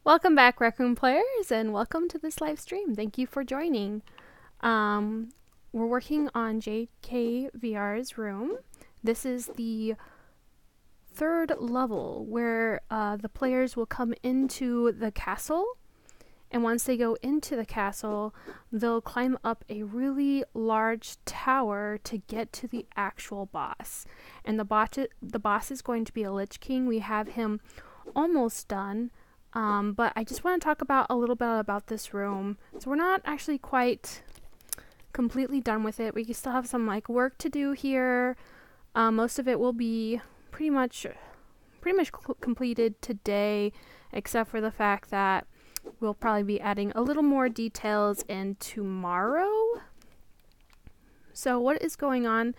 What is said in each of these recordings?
Welcome back, Raccoon players, and welcome to this live stream. Thank you for joining. We're working on JadeKVR's room. This is the third level where the players will come into the castle, and once they go into the castle, they'll climb up a really large tower to get to the actual boss. And the boss is going to be a Lich King. We have him almost done. But I just want to talk about a little bit about this room. So we're not actually quite completely done with it. We still have some work to do here. Most of it will be pretty much completed today, except for the fact that we'll probably be adding a little more details in tomorrow. So what is going on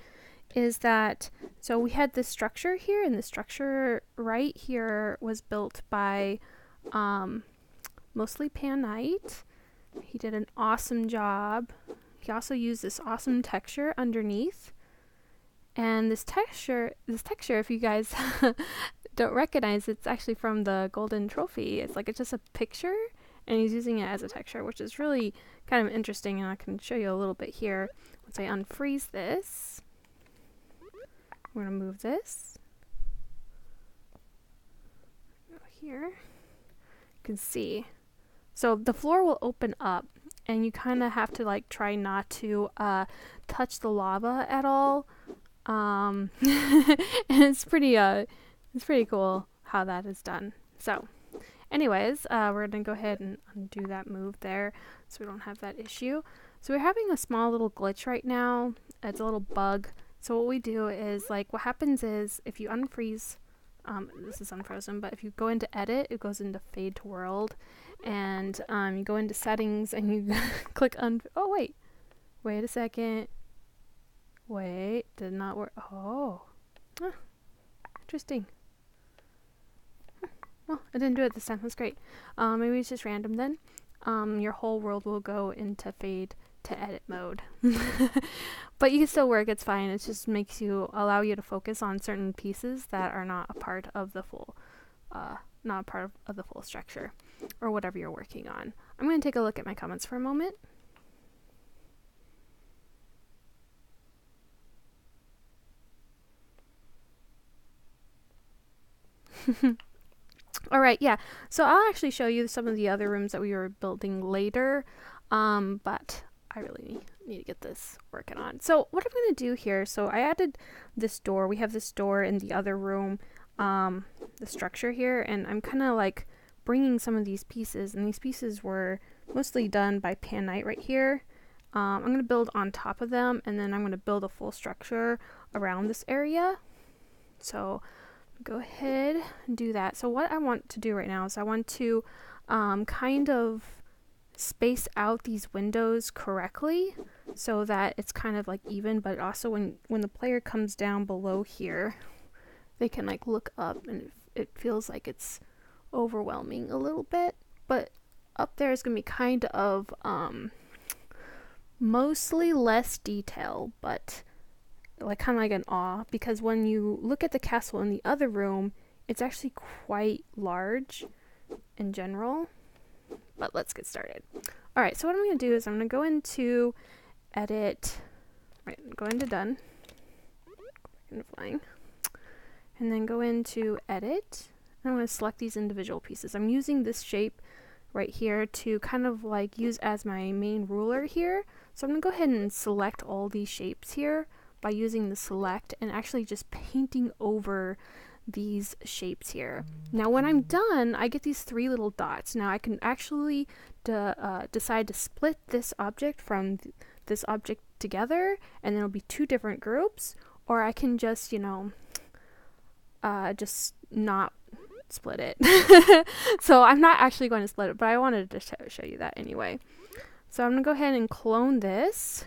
is that, so we had this structure here, and the structure right here was built by mostly Pan Knight. He did an awesome job. He also used this awesome texture underneath. And this texture, if you guys don't recognize, it's actually from the golden trophy. It's just a picture, and he's using it as a texture, which is really kind of interesting, and I can show you a little bit here. Once I unfreeze this, we're going to move this. Go here. You can see. So the floor will open up, and you kind of have to try not to touch the lava at all. And it's pretty cool how that is done. So anyways, we're gonna go ahead and undo that move there so we don't have that issue. So we're having a small little glitch right now. It's a little bug. So what we do is, what happens is, if you unfreeze, this is unfrozen, but if you go into edit, it goes into fade to world, and you go into settings and you click oh wait a second. Wait, did not work. Oh, interesting. Well, I didn't do it this time. That's great. Maybe it's just random then. Your whole world will go into fade to edit mode. But you can still work. It's fine. It just makes allow you to focus on certain pieces that are not a part of the full, of the full structure, or whatever you're working on. I'm going to take a look at my comments for a moment. Alright, yeah, so I'll actually show you some of the other rooms that we were building later, but I really need to get this working on. So what I'm going to do here, so I added this door. We have this door in the other room, the structure here, and I'm kind of bringing some of these pieces, and these pieces were mostly done by Pan Knight right here. I'm going to build on top of them, and then I'm going to build a full structure around this area. So go ahead and do that. So what I want to do right now is I want to kind of space out these windows correctly so that it's kind of even, but also when the player comes down below here, they can look up, and it feels like it's overwhelming a little bit. But up there is going to be kind of mostly less detail, but kind of an awe, because when you look at the castle in the other room, it's actually quite large in general. But let's get started. Alright, so what I'm going to do is I'm going to go into edit, go into done, into flying, and then go into edit, and I'm going to select these individual pieces. I'm using this shape right here to kind of use as my main ruler here. So I'm going to go ahead and select all these shapes here by using the select and actually just painting over these shapes here. Now when I'm done, I get these three little dots. Now I can actually decide to split this object from this object together, and there'll be two different groups, or I can just, just not split it. So I'm not actually going to split it, but I wanted to show you that anyway. So I'm going to go ahead and clone this.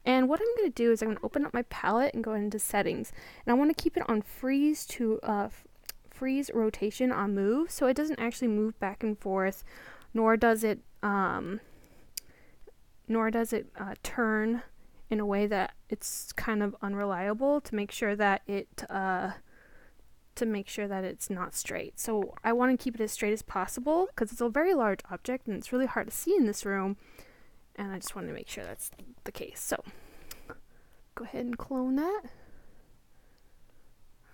And what I'm going to do is I'm going to open up my palette and go into settings. And I want to keep it on freeze to freeze rotation on move, so it doesn't actually move back and forth, nor does it turn in a way that it's kind of unreliable, to make sure that it to make sure that it's not straight. So I want to keep it as straight as possible because it's a very large object and it's really hard to see in this room. And I just want to make sure that's the case. So go ahead and clone that.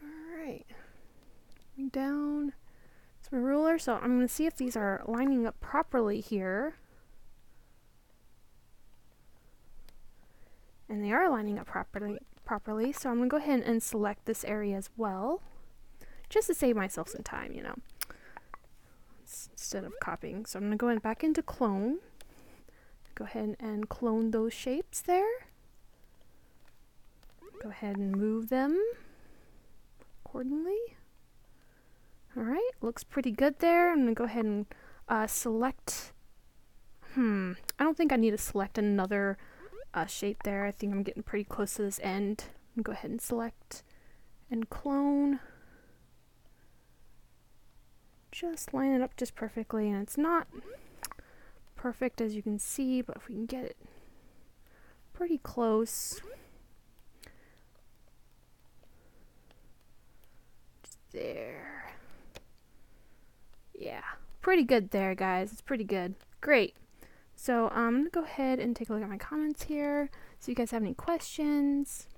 Alright. Down. It's my ruler. So I'm going to see if these are lining up properly here. And they are lining up properly. So I'm going to go ahead and select this area as well. Just to save myself some time, you know. Instead of copying. So I'm going to go back into clone. Go ahead and clone those shapes there. Go ahead and move them accordingly. Alright, looks pretty good there. I'm going to go ahead and select... I don't think I need to select another shape there. I think I'm getting pretty close to this end. I'm going to go ahead and select and clone. Just line it up just perfectly, and it's not perfect as you can see, but if we can get it pretty close. Just there. Yeah, pretty good there, guys. It's pretty good. Great. So I'm going to go ahead and take a look at my comments here. So you guys have any questions?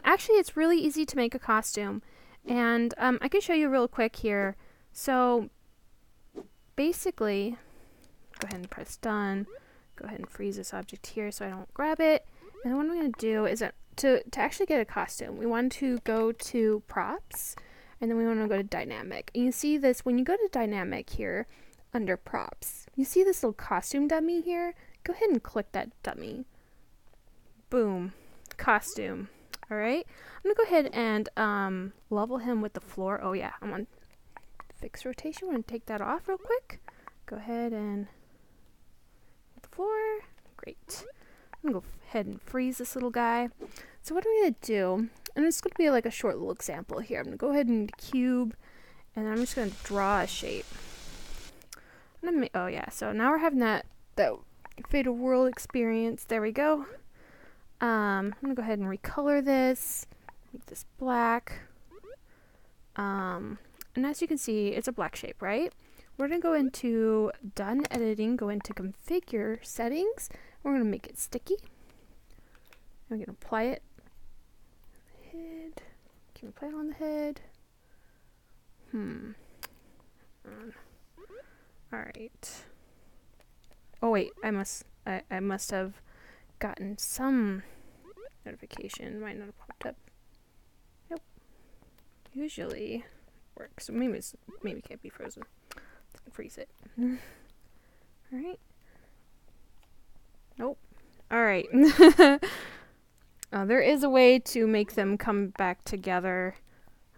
Actually, it's really easy to make a costume, and I can show you real quick here. So basically, go ahead and press done. Go ahead and freeze this object here so I don't grab it. And then what I'm going to do is to actually get a costume, we want to go to props, and then we want to go to dynamic. And you see this when you go to dynamic here under props. You see this little costume dummy here? Go ahead and click that dummy. Boom. Costume. Alright, I'm going to go ahead and level him with the floor. Oh yeah, I'm on fixed rotation. I'm going to take that off real quick. Go ahead and hit the floor. Great. I'm going to go ahead and freeze this little guy. So what I'm going to do, and it's going to be like a short little example here. I'm going to go ahead and cube, and then I'm just going to draw a shape. Oh yeah, so now we're having that Fatal World experience. There we go. I'm going to go ahead and recolor this, make this black, and as you can see, it's a black shape, right? We're going to go into Done Editing, go into Configure Settings, we're going to make it sticky. I'm going to apply it on the head. Can we apply it on the head? Alright. Oh wait, I must have gotten some notification. Might not have popped up. Nope. Usually works. So maybe it can't be frozen. Let's freeze it. Alright. Nope. Alright. There is a way to make them come back together.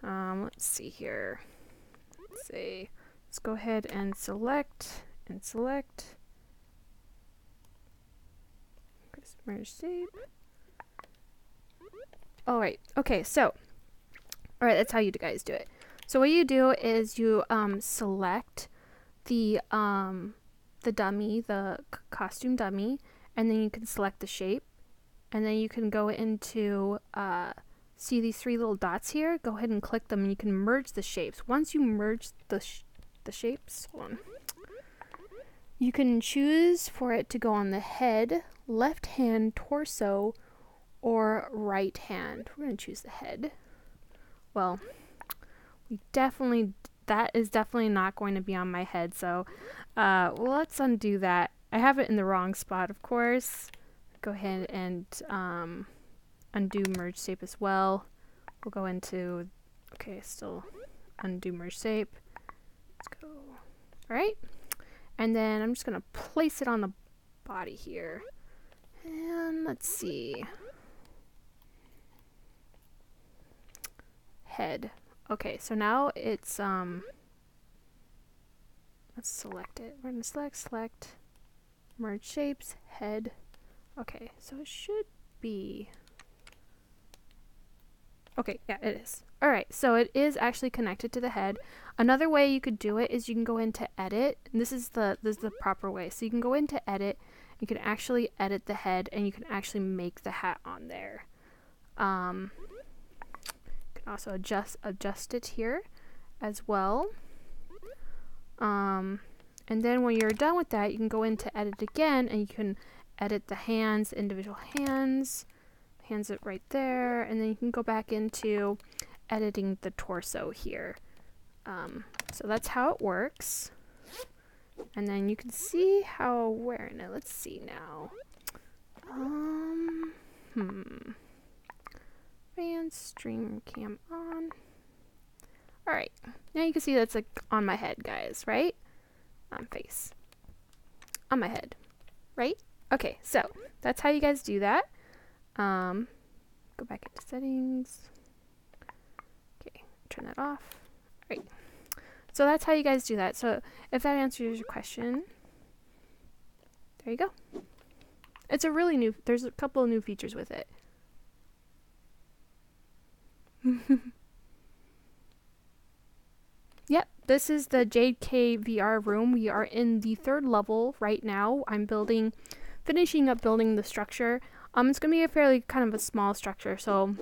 Let's see here. Let's go ahead and select and select. Merge shape. Alright, okay, so alright, that's how you guys do it. So what you do is you select the dummy, the costume dummy, and then you can select the shape, and then you can go into see these three little dots here, go ahead and click them and you can merge the shapes. Once you merge the shapes, hold on. You can choose for it to go on the head, left hand, torso, or right hand. We're going to choose the head. Well, that is definitely not going to be on my head, so let's undo that. I have it in the wrong spot, of course. Go ahead and undo merge shape as well. We'll go into, okay, still undo merge shape. Let's go. Alright. And then I'm just going to place it on the body here. And let's see. Head. Okay, so now it's, let's select it. We're going to select, merge shapes, head. Okay, so it should be... Okay, yeah, it is. Alright, so it is actually connected to the head. Another way you could do it is you can go into edit. And this is the proper way. So you can go into edit, you can actually edit the head, and you can actually make the hat on there. You can also adjust it here as well. And then when you're done with that, you can go into edit again, and you can edit the hands, individual hands it right there, and then you can go back into editing the torso here. So that's how it works. And then you can see how wearing it. Let's see now. And stream cam on. Alright, now you can see that's like on my head, guys, right? On face. On my head, right? Okay, so that's how you guys do that. Go back into settings. Okay, turn that off. Alright. So that's how you guys do that. So if that answers your question, there you go. It's a really new, there's a couple of new features with it. Yep, this is the JadeKVR room. We are in the 3rd level right now. I'm finishing up building the structure. It's going to be a fairly kind of a small structure. So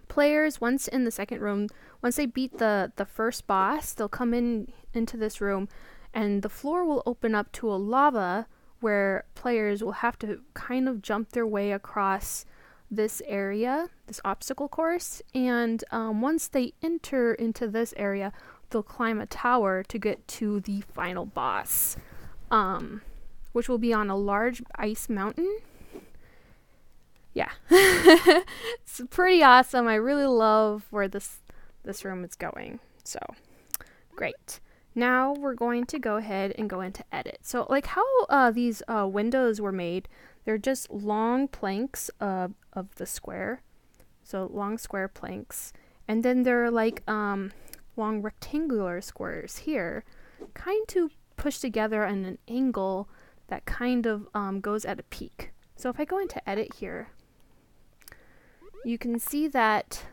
players, once in the 2nd room, once they beat the first boss, they'll come into this room, and the floor will open up to a lava where players will have to kind of jump their way across this area, this obstacle course. And once they enter into this area, they'll climb a tower to get to the final boss, which will be on a large ice mountain. Yeah. It's pretty awesome. I really love where this room is going. So, great. Now we're going to go ahead and go into edit. So, like how these windows were made, they're just long planks of the square. So, long square planks. And then they're like long rectangular squares here, kind of pushed together at an angle that kind of goes at a peak. So if I go into edit here, you can see that,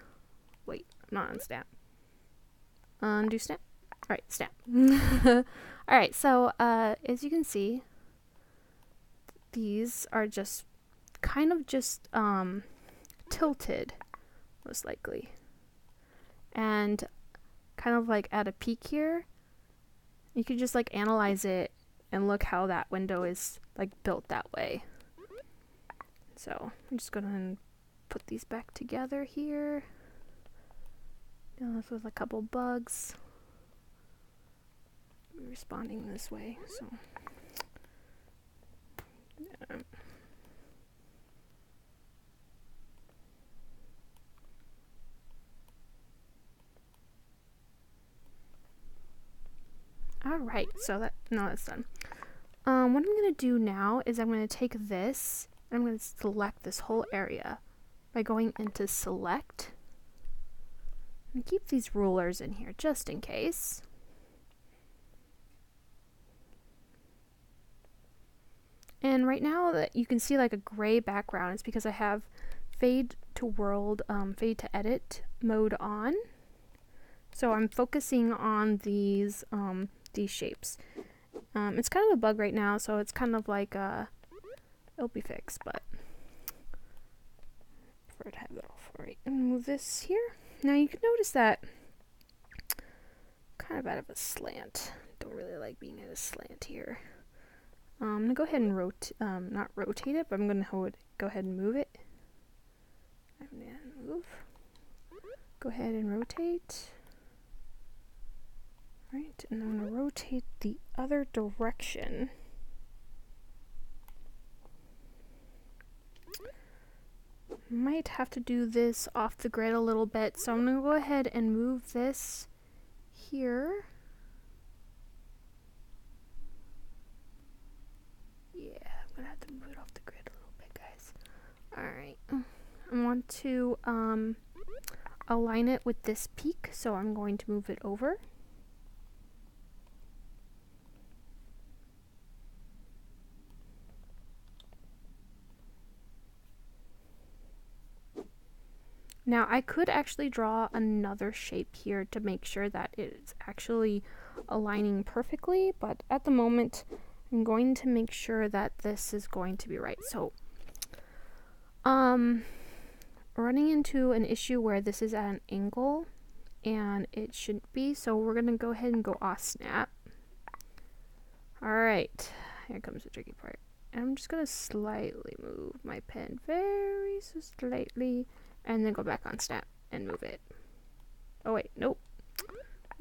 wait, not on snap. Undo snap. Alright, snap. Alright, so as you can see, these are just kind of just tilted, most likely. And kind of like at a peak here, you can just like analyze it and look how that window is like built that way. So I'm just gonna put these back together here. Dealing with a couple bugs responding this way, so alright, so that's done. What I'm gonna do now is I'm gonna take this and I'm gonna select this whole area by going into select and keep these rulers in here just in case. And right now that you can see like a gray background, it's because I have fade to world, fade to edit mode on. So I'm focusing on these shapes. It's kind of a bug right now, so it's kind of like it'll be fixed, but I prefer to have it off. Alright, and move this here. Now you can notice that kind of out of a slant. Don't really like being at a slant here. I'm gonna go ahead and not rotate it, but I'm gonna go ahead and move it. I'm gonna move. Go ahead and rotate. Right, and I'm gonna rotate the other direction. Might have to do this off the grid a little bit, so I'm gonna go ahead and move this here. Yeah, I'm gonna have to move it off the grid a little bit, guys. Alright, I want to align it with this peak, so I'm going to move it over. Now I could actually draw another shape here to make sure that it's actually aligning perfectly, but at the moment I'm going to make sure that this is going to be right. So running into an issue where this is at an angle and it shouldn't be, so we're gonna go ahead and go off snap. Alright, here comes the tricky part. And I'm just gonna slightly move my pen very slightly and then go back on snap and move it. Oh wait, nope.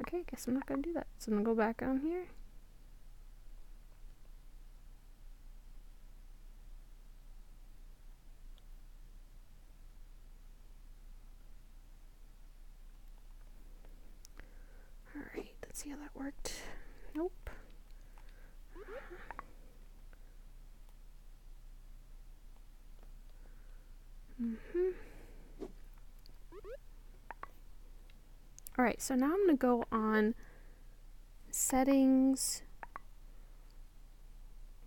Okay, guess I'm not gonna do that. So I'm gonna go back on here. Alright, let's see how that worked. Nope. Alright, so now I'm going to go on settings,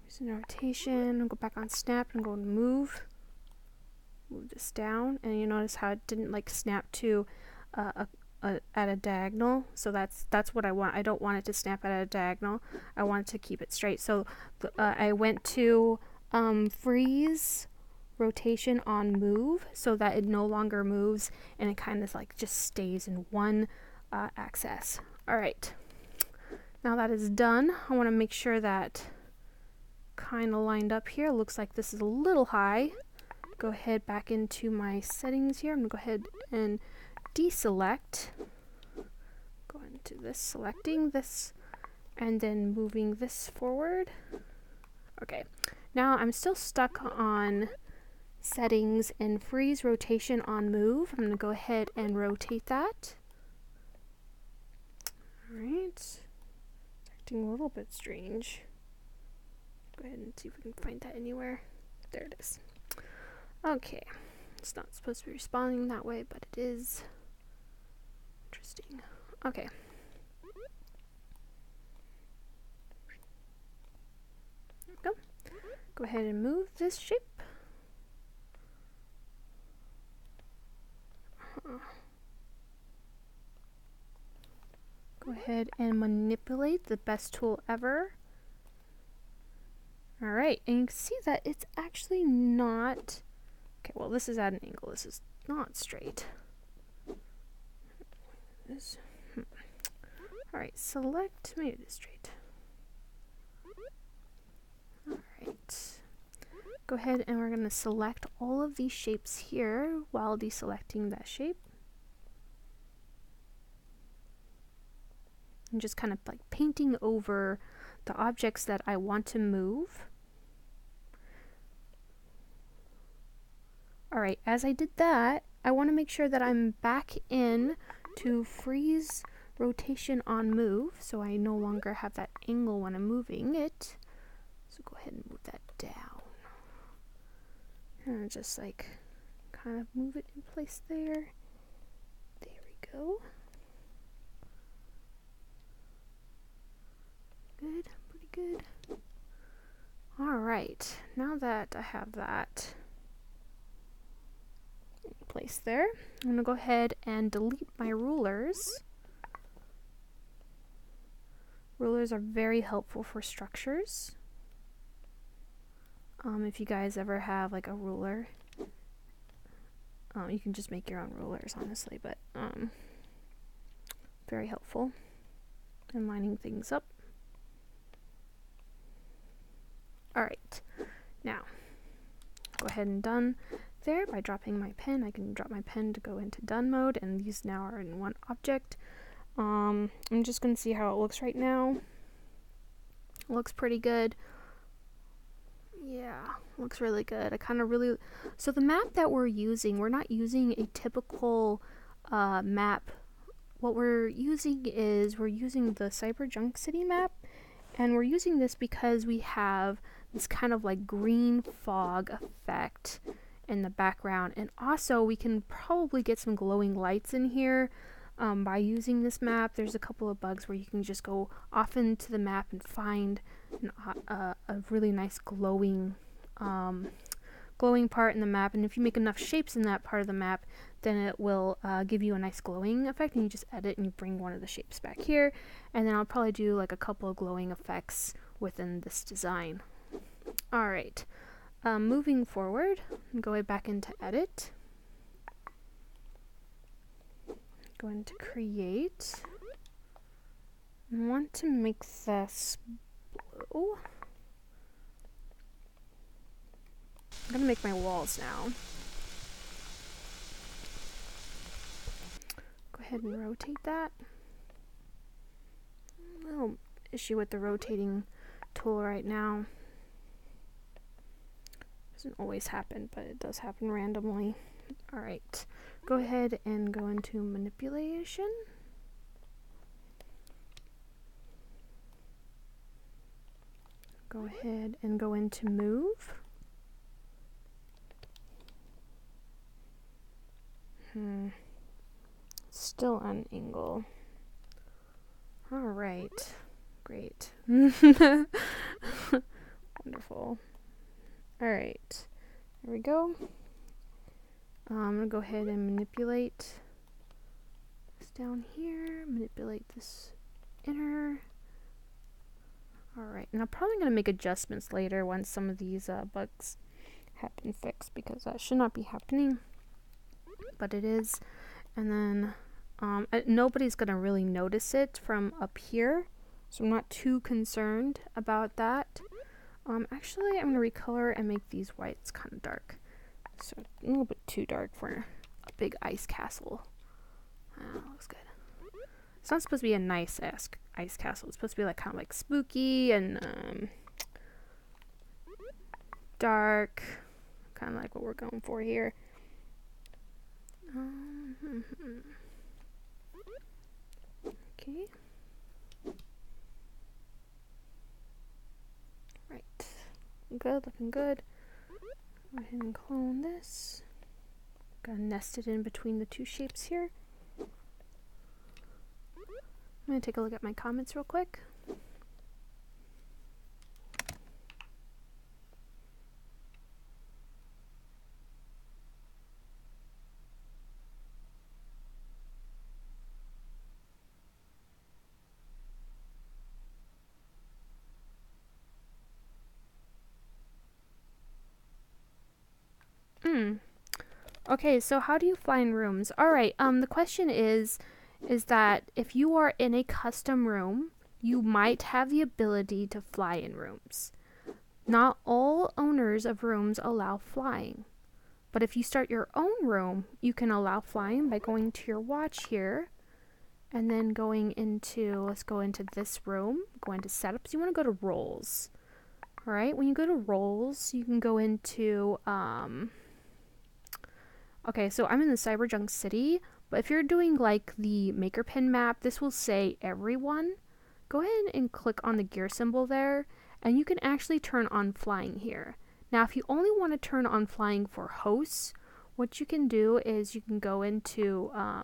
using rotation, I'll go back on snap and go to move this down, and you notice how it didn't like snap to at a diagonal, so that's what I want. I don't want it to snap at a diagonal, I want it to keep it straight. So I went to freeze rotation on move so that it no longer moves and it kind of like just stays in one axis. Alright, now that is done, I want to make sure that kind of lined up here. Looks like this is a little high. Go ahead back into my settings here. I'm gonna go ahead and deselect. Go into this, selecting this, and then moving this forward. Okay, now I'm still stuck on settings and freeze rotation on move. I'm going to go ahead and rotate that. Alright, it's acting a little bit strange. Go ahead and see if we can find that anywhere. There it is. Okay, it's not supposed to be responding that way, but it is. Interesting. Okay. There we go. Go ahead and move this shape. Go ahead and manipulate, the best tool ever. Alright, and you can see that it's actually not... Okay, well this is at an angle, this is not straight. Alright, select, maybe it is straight. Alright. Go ahead and we're going to select all of these shapes here while deselecting that shape. And just kind of like painting over the objects that I want to move. Alright, as I did that, I want to make sure that I'm back in to freeze rotation on move, so I no longer have that angle when I'm moving it. So go ahead and move that down. And just like kind of move it in place there. There we go. Good, pretty good. Alright, now that I have that in place there, I'm going to go ahead and delete my rulers. Rulers are very helpful for structures. If you guys ever have like a ruler, you can just make your own rulers, honestly, but very helpful in lining things up. Alright, now go ahead and done there by dropping my pen. I can drop my pen to go into done mode, and these now are in one object. I'm just going to see how it looks right now. It looks pretty good. Yeah, looks really good. So the map that we're not using a typical map. What we're using is the Cyber Junk City map, and we're using this because we have this kind of like green fog effect in the background, and also we can probably get some glowing lights in here by using this map. There's a couple of bugs where you can just go off into the map and find a really nice glowing glowing part in the map, and if you make enough shapes in that part of the map, then it will give you a nice glowing effect, and you just edit and you bring one of the shapes back here, and then I'll probably do like a couple of glowing effects within this design. Alright, moving forward, go back into edit, go into create, and want to make this blue. I'm gonna make my walls now. Go ahead and rotate that. A little issue with the rotating tool right now. Doesn't always happen, but it does happen randomly. Alright, go ahead and go into manipulation. Go ahead and go into move. Still on angle. Alright, great. Wonderful. Alright, there we go. I'm going to go ahead and manipulate this down here, manipulate this inner. Alright, and I'm probably going to make adjustments later once some of these bugs have been fixed, because that should not be happening, but it is. And then nobody's going to really notice it from up here, so I'm not too concerned about that. Actually, I'm going to recolor and make these whites kind of dark. So a little bit too dark for a big ice castle. Looks good. It's not supposed to be a nice ice castle. It's supposed to be like kind of like spooky and dark. Kind of like what we're going for here. Okay. Right. Good, looking good. Go ahead and clone this. Got nested in between the two shapes here. I'm going to take a look at my comments real quick. Okay, so how do you fly in rooms? Alright, the question is that if you are in a custom room, you might have the ability to fly in rooms. Not all owners of rooms allow flying. But if you start your own room, you can allow flying by going to your watch here, and then going into, let's go into this room, go into setups. You want to go to roles. Alright, when you go to roles, you can go into, okay, so I'm in the Cyberjunk City, but if you're doing like the Maker Pen map, this will say everyone. Go ahead and click on the gear symbol there, and you can actually turn on flying here. Now, if you only want to turn on flying for hosts, what you can do is you can go into, yeah,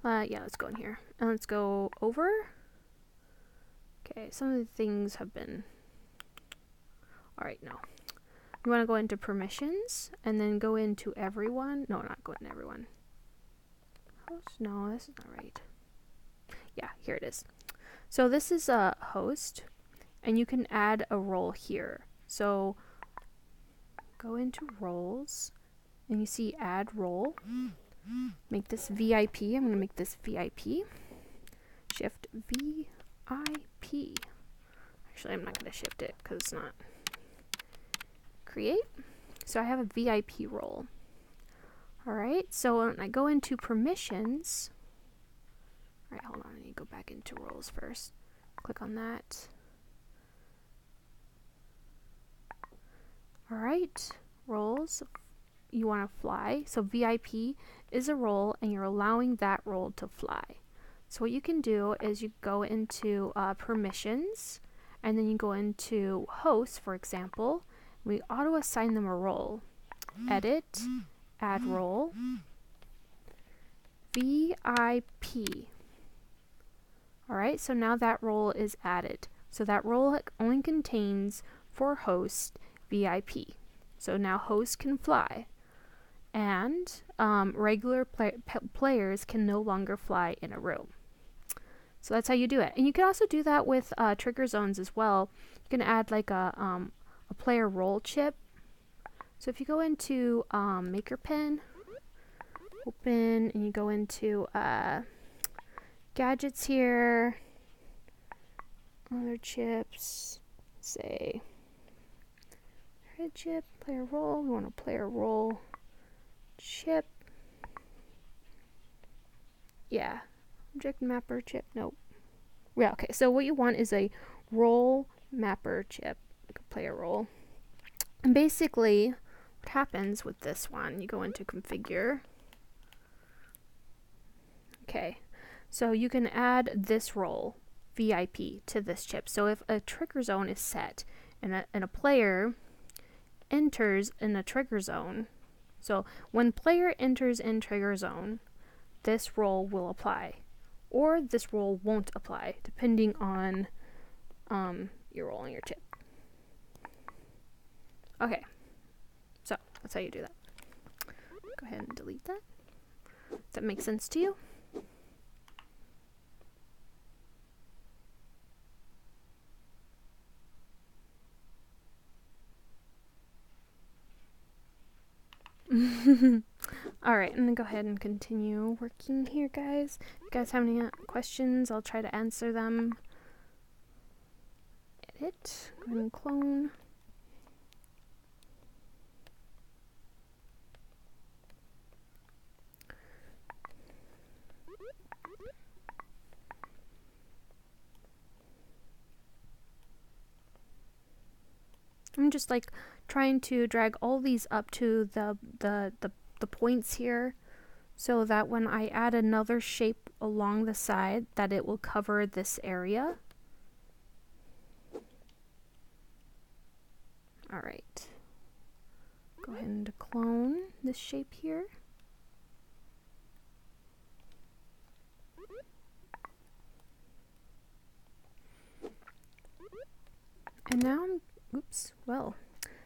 let's go in here, and let's go over. Okay, some of the things have been, alright, no. You want to go into permissions, and then go into everyone. No, not go into everyone. Host? No, this is not right. Yeah, here it is. So this is a host, and you can add a role here. So go into roles, and you see add role. Make this VIP. I'm going to make this VIP. Shift VIP. Actually, I'm not going to shift it because it's not. Create. So I have a VIP role. Alright, so when I go into permissions, alright, hold on, I need to go back into roles first. Click on that. Alright, roles, you want to fly. So VIP is a role, and you're allowing that role to fly. So what you can do is you go into permissions, and then you go into hosts, for example. We auto assign them a role. Edit, add role, VIP. Alright, so now that role is added. So that role only contains for host VIP. So now host can fly, and regular players can no longer fly in a room. So that's how you do it. And you can also do that with trigger zones as well. You can add like a player role chip. So if you go into Maker Pen, open, and you go into gadgets here, other chips, say head chip, player role. We want a player role chip. Yeah, object mapper chip. Nope. Yeah, okay. So what you want is a role mapper chip, like a player role. And basically, what happens with this one, you go into configure. Okay, so you can add this role, VIP, to this chip. So if a trigger zone is set and a player enters in a trigger zone, so when player enters in trigger zone, this role will apply, or this role won't apply, depending on your role on your chip. Okay, so that's how you do that. Go ahead and delete that. Does that make sense to you? Alright, I'm gonna go ahead and continue working here, guys. If you guys have any questions, I'll try to answer them. Edit, go ahead and clone. I'm just like trying to drag all these up to the points here, so that when I add another shape along the side, that it will cover this area. Alright. Go ahead and clone this shape here. And now well,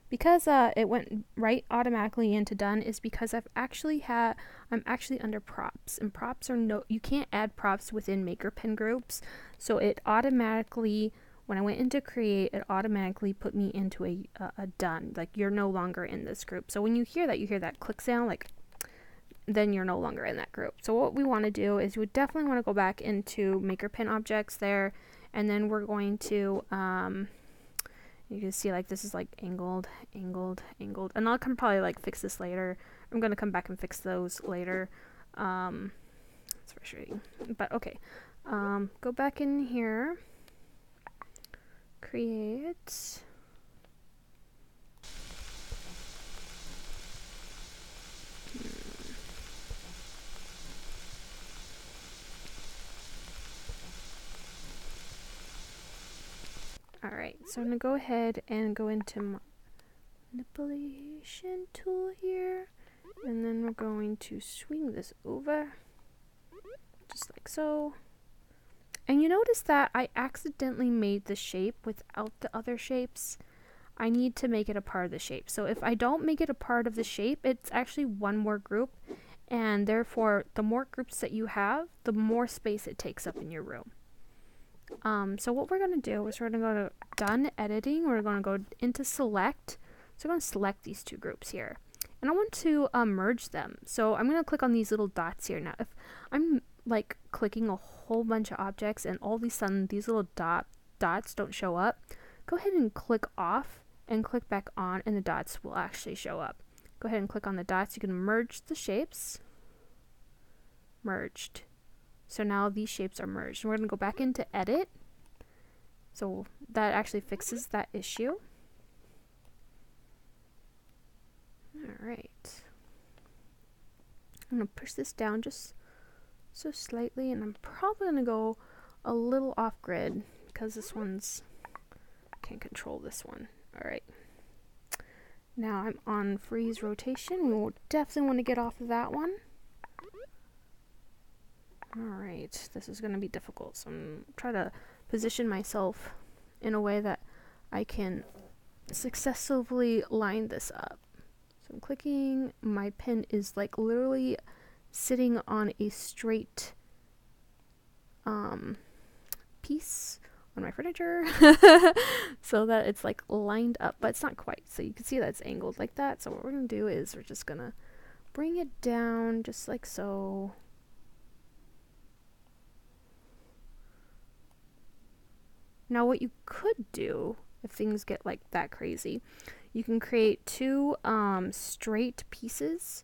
because it went right automatically into done is because I'm actually under props, and props are you can't add props within Maker Pen groups, so it automatically, when I went into create, it automatically put me into a done, like you're no longer in this group. So when you hear that click sound, like, then you're no longer in that group. So what we want to do is we definitely want to go back into Maker Pen objects there, and then we're going to you can see like this is like angled, and I'll probably like fix this later. I'm gonna come back and fix those later. It's frustrating, but okay. Go back in here, create. Alright, so I'm going to go ahead and go into manipulation tool here, and then we're going to swing this over, just like so. And you notice that I accidentally made the shape without the other shapes. I need to make it a part of the shape. So if I don't make it a part of the shape, it's actually one more group, and therefore the more groups that you have, the more space it takes up in your room. So what we're going to do is we're going to go to done editing. We're going to go into select. So I'm going to select these two groups here, and I want to merge them. So I'm going to click on these little dots here. Now if I'm like clicking a whole bunch of objects and all of a sudden these little dots don't show up, go ahead and click off and click back on, and the dots will actually show up. Go ahead and click on the dots. You can merge the shapes. Merged. So now these shapes are merged. And we're going to go back into edit. So that actually fixes that issue. Alright. I'm going to push this down just so slightly, and I'm probably going to go a little off grid because this one's, can't control this one. Alright. Now I'm on freeze rotation. We'll definitely want to get off of that one. Alright, this is going to be difficult, so I'm trying to position myself in a way that I can successfully line this up. So I'm clicking, my pen is like literally sitting on a straight piece on my furniture so that it's like lined up, but it's not quite, so you can see that it's angled like that. So what we're gonna do is we're just gonna bring it down just like so. Now what you could do if things get like that crazy, you can create two straight pieces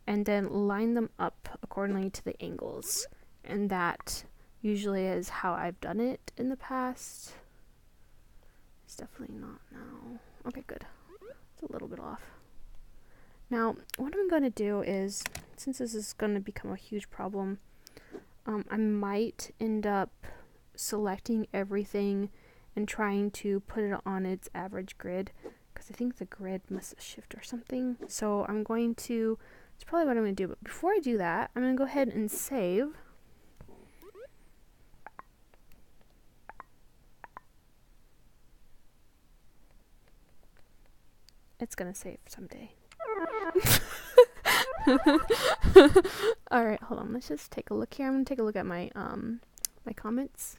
and then line them up accordingly to the angles, and that usually is how I've done it in the past. It's definitely not now. Okay, good. It's a little bit off. Now, what I'm going to do is, since this is going to become a huge problem, I might end up selecting everything and trying to put it on its average grid, because I think the grid must shift or something. So I'm going to, it's probably what I'm going to do, but before I do that, I'm going to go ahead and save. It's gonna save someday. Alright, hold on, let's just take a look here. I'm gonna take a look at my my comments.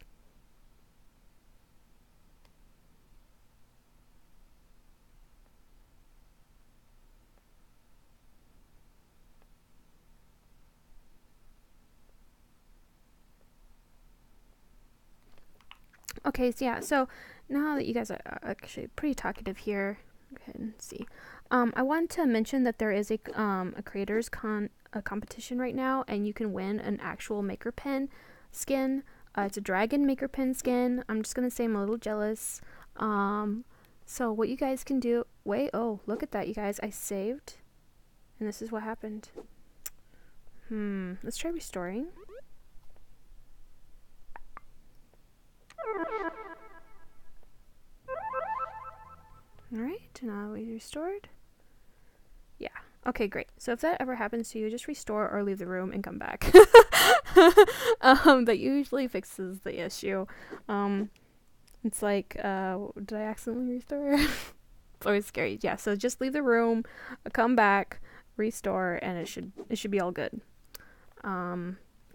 Okay, so yeah, so now that you guys are actually pretty talkative here, go ahead and see. I want to mention that there is a creators competition right now, and you can win an actual maker pen skin. It's a dragon maker pen skin. I'm just gonna say I'm a little jealous. So what you guys can do, oh, look at that, you guys, I saved, and this is what happened. Let's try restoring. Alright, now we restored. Yeah. Okay, great. So if that ever happens to you, just restore or leave the room and come back. That usually fixes the issue. It's like, did I accidentally restore? It's always scary. Yeah, so just leave the room, come back, restore, and it should be all good.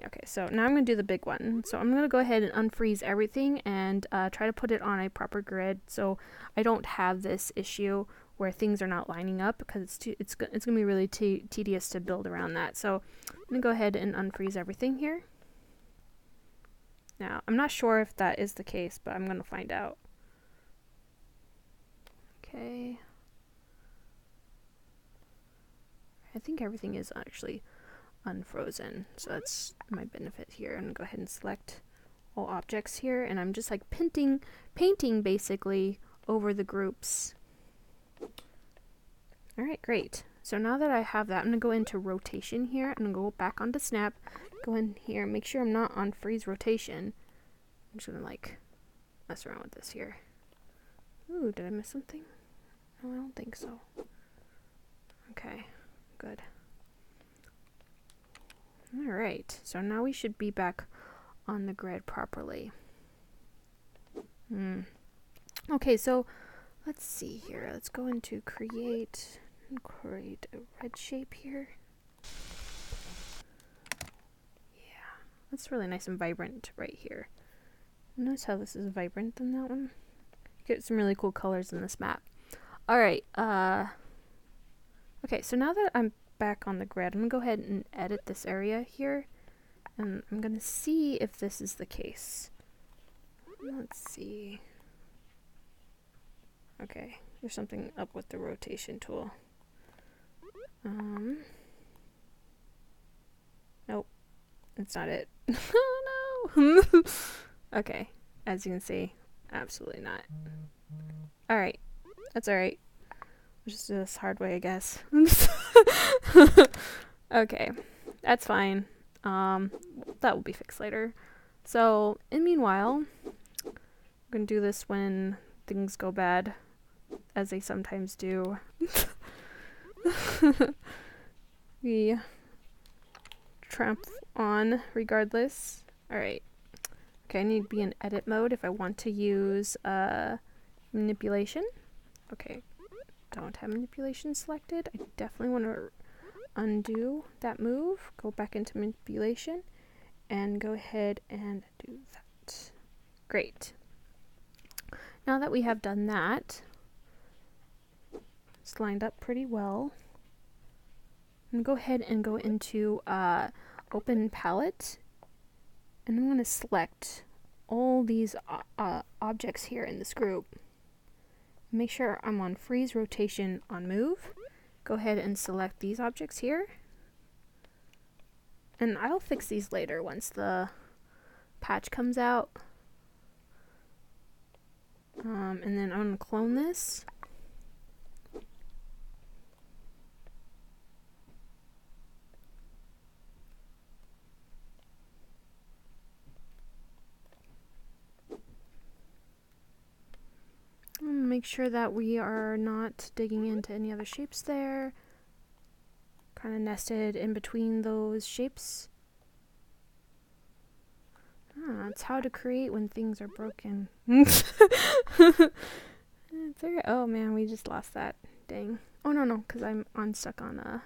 Okay, so now I'm going to do the big one. So I'm going to go ahead and unfreeze everything and try to put it on a proper grid so I don't have this issue where things are not lining up, because it's going to be really tedious to build around that. So I'm going to go ahead and unfreeze everything here. Now, I'm not sure if that is the case, but I'm going to find out. Okay. I think everything is actually unfrozen, so that's my benefit here. I'm gonna go ahead and select all objects here, and I'm just like painting basically over the groups. Alright, great. So now that I have that, I'm gonna go into rotation here. I'm gonna go back onto snap, go in here, make sure I'm not on freeze rotation. I'm just gonna like mess around with this here. Ooh, did I miss something? No, I don't think so. Okay, good. Alright, so now we should be back on the grid properly. Okay, so let's see here. Let's go into create a red shape here. Yeah, that's really nice and vibrant right here. Notice how this is vibrant than that one. You get some really cool colors in this map. Alright, okay, so now that I'm back on the grid, I'm gonna go ahead and edit this area here, and I'm gonna see if this is the case. Let's see. Okay, there's something up with the rotation tool. Nope, that's not it. Oh no. Okay, as you can see, absolutely not. Alright, that's alright. Just do this hard way, I guess. Okay, that's fine. That will be fixed later. So, in meanwhile, I'm gonna do this when things go bad, as they sometimes do. We tramp on regardless. Alright. Okay, I need to be in edit mode if I want to use manipulation. Okay. don't have manipulation selected. I definitely want to undo that move, go back into manipulation, and go ahead and do that. Great. Now that we have done that, it's lined up pretty well. I'm going to go ahead and go into open palette, and I'm going to select all these objects here in this group. Make sure I'm on freeze rotation on move. Go ahead and select these objects here. And I'll fix these later once the patch comes out. And then I'm going to clone this. Make sure that we are not digging into any other shapes there. Kind of nested in between those shapes. It's how to create when things are broken. Oh man, we just lost that. Dang. Oh no, because I'm stuck on a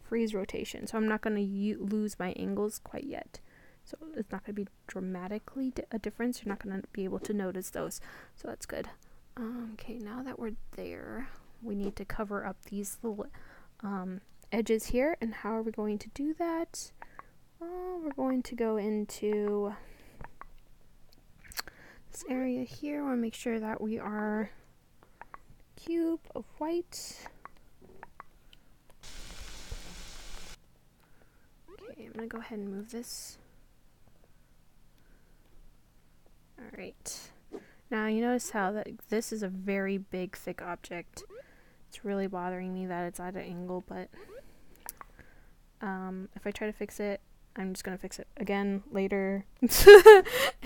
freeze rotation, so I'm not going to lose my angles quite yet. So it's not going to be dramatically a difference. You're not going to be able to notice those. So that's good. Okay, now that we're there, we need to cover up these little edges here. And how are we going to do that? Well, we're going to go into this area here. I want to make sure that we are cube of white. Okay, I'm going to go ahead and move this. Alright. Now you notice how that this is a very big, thick object. It's really bothering me that it's at an angle, but if I try to fix it, I'm just going to fix it again later.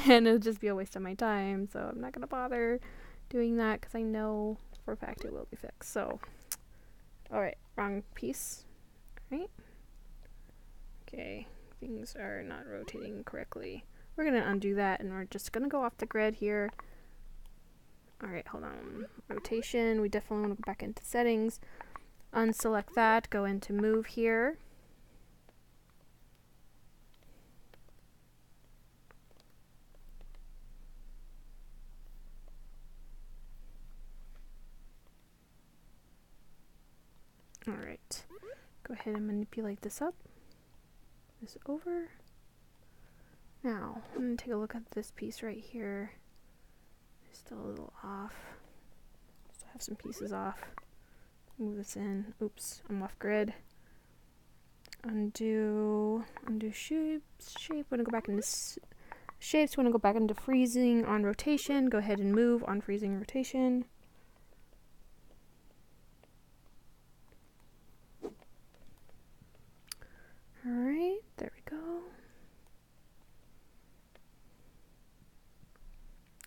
And it'll just be a waste of my time, so I'm not going to bother doing that because I know for a fact it will be fixed. So, alright, wrong piece. Alright. Okay, things are not rotating correctly. We're going to undo that, and we're just going to go off the grid here. Alright, hold on. Rotation, we definitely want to go back into settings. Unselect that, go into move here. Alright, go ahead and manipulate this up. This over. Now, I'm going to take a look at this piece right here. Still a little off. Still have some pieces off. Move this in. Oops, I'm off grid. Undo shapes. Shape. Want to go back into shapes. Want to go back into freezing on rotation. Go ahead and move on freezing rotation. Alright, there we go.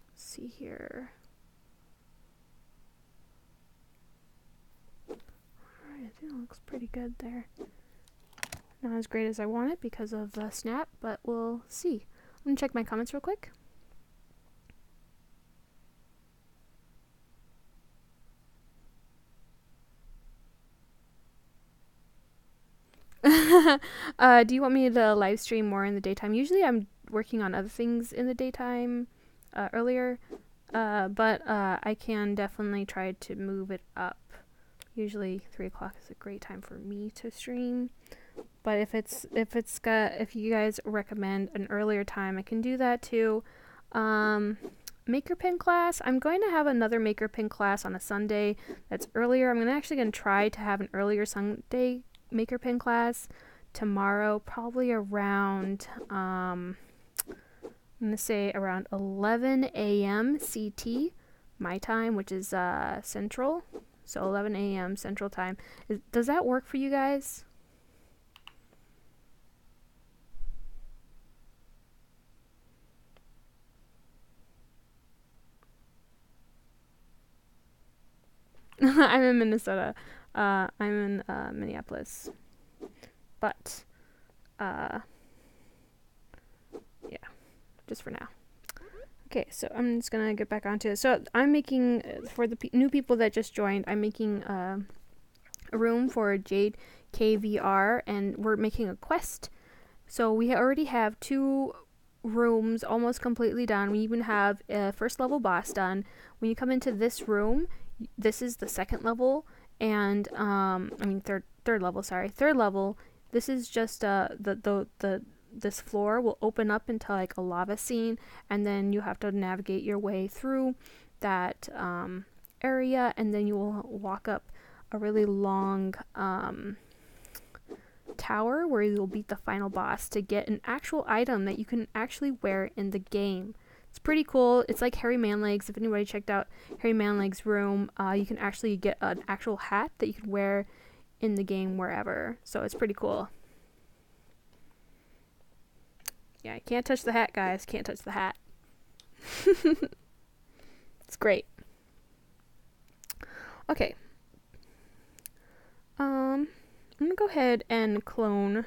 Let's see here. Alright, I think it looks pretty good there. Not as great as I want it because of the snap, but we'll see. I'm gonna check my comments real quick. Do you want me to live stream more in the daytime? Usually I'm working on other things in the daytime earlier, but I can definitely try to move it up. Usually 3 o'clock is a great time for me to stream, but if you guys recommend an earlier time, I can do that too. Maker pen class, I'm going to have another maker pen class on a Sunday that's earlier. I'm actually going to try to have an earlier Sunday maker pen class tomorrow, probably around I'm gonna say around 11 a.m. CT my time, which is central, so 11 a.m. central time. Does that work for you guys? I'm in Minnesota. I'm in Minneapolis. But, yeah, just for now. Okay, so I'm just gonna get back onto it. So I'm making, for the new people that just joined, I'm making a room for JadeKVR, and we're making a quest. So we already have 2 rooms almost completely done. We even have a first level boss done. When you come into this room, this is the 2nd level, and third level. Sorry, 3rd level. This is just this floor will open up into like a lava scene, and then you have to navigate your way through that area, and then you will walk up a really long tower where you'll beat the final boss to get an actual item that you can actually wear in the game. It's pretty cool. It's like Harry Manlegs. If anybody checked out Harry Manlegs' room, you can actually get an actual hat that you can wear in the game wherever. So it's pretty cool. Yeah, I can't touch the hat, guys. Can't touch the hat. It's great. Okay. I'm gonna go ahead and clone,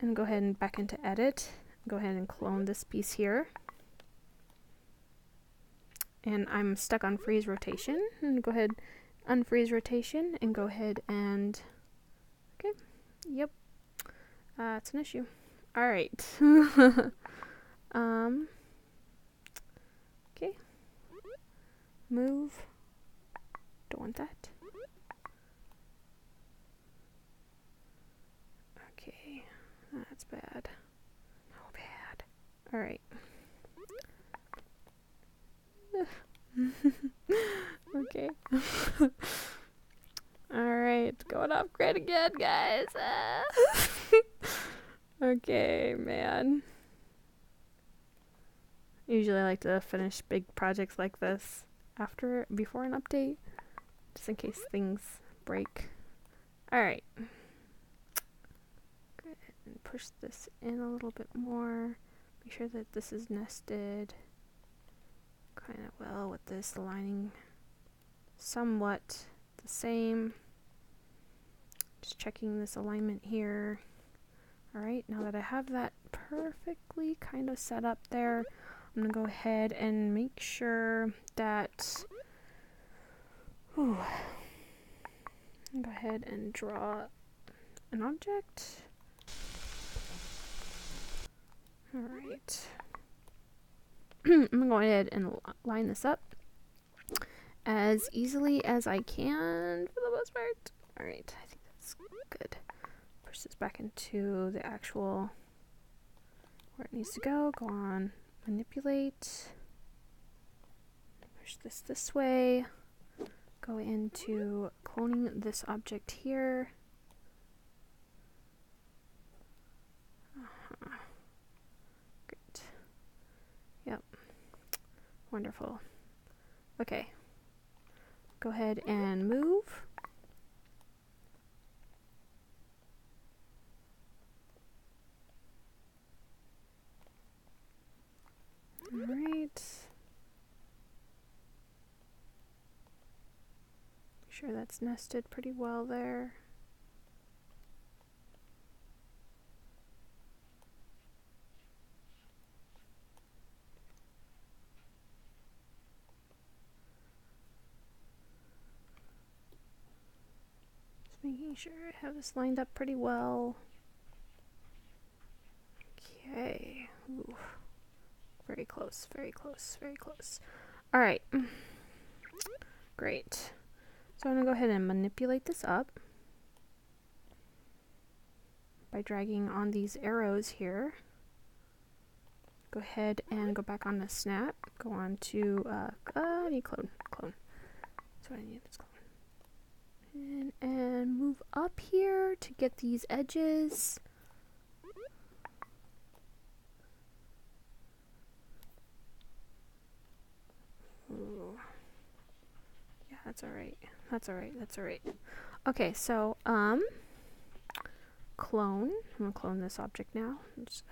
and go ahead and back into edit. Go ahead and clone this piece here. And I'm stuck on freeze rotation. And go ahead, unfreeze rotation, and go ahead and, okay, yep, it's an issue. All right. Okay. Move. Don't want that. Okay, that's bad. No bad. All right. Okay. Alright, going off grid again, guys. Okay, man. Usually I like to finish big projects like this before an update, just in case things break. Alright. Go ahead and push this in a little bit more. Make sure that this is nested kind of well with this aligning somewhat the same. Just checking this alignment here. Alright, now that I have that perfectly kind of set up there, I'm going to go ahead and make sure that, go ahead and draw an object. Alright. I'm going to go ahead and line this up as easily as I can for the most part. Alright, I think that's good. Push this back into the actual where it needs to go. Go on, manipulate. Push this way. Go into cloning this object here. Great. Yep. Wonderful. Okay. Go ahead and move. Alright. Make sure that's nested pretty well there. Just making sure I have this lined up pretty well. Okay. Ooh. Very close, very close, very close. Alright. Great. So I'm going to go ahead and manipulate this up by dragging on these arrows here. Go ahead and go back on the snap. Go on to, I need clone. That's what I need, it's clone. And move up here to get these edges. Ooh. Yeah, that's alright. That's alright. Okay, so, clone. I'm gonna clone this object now. Just,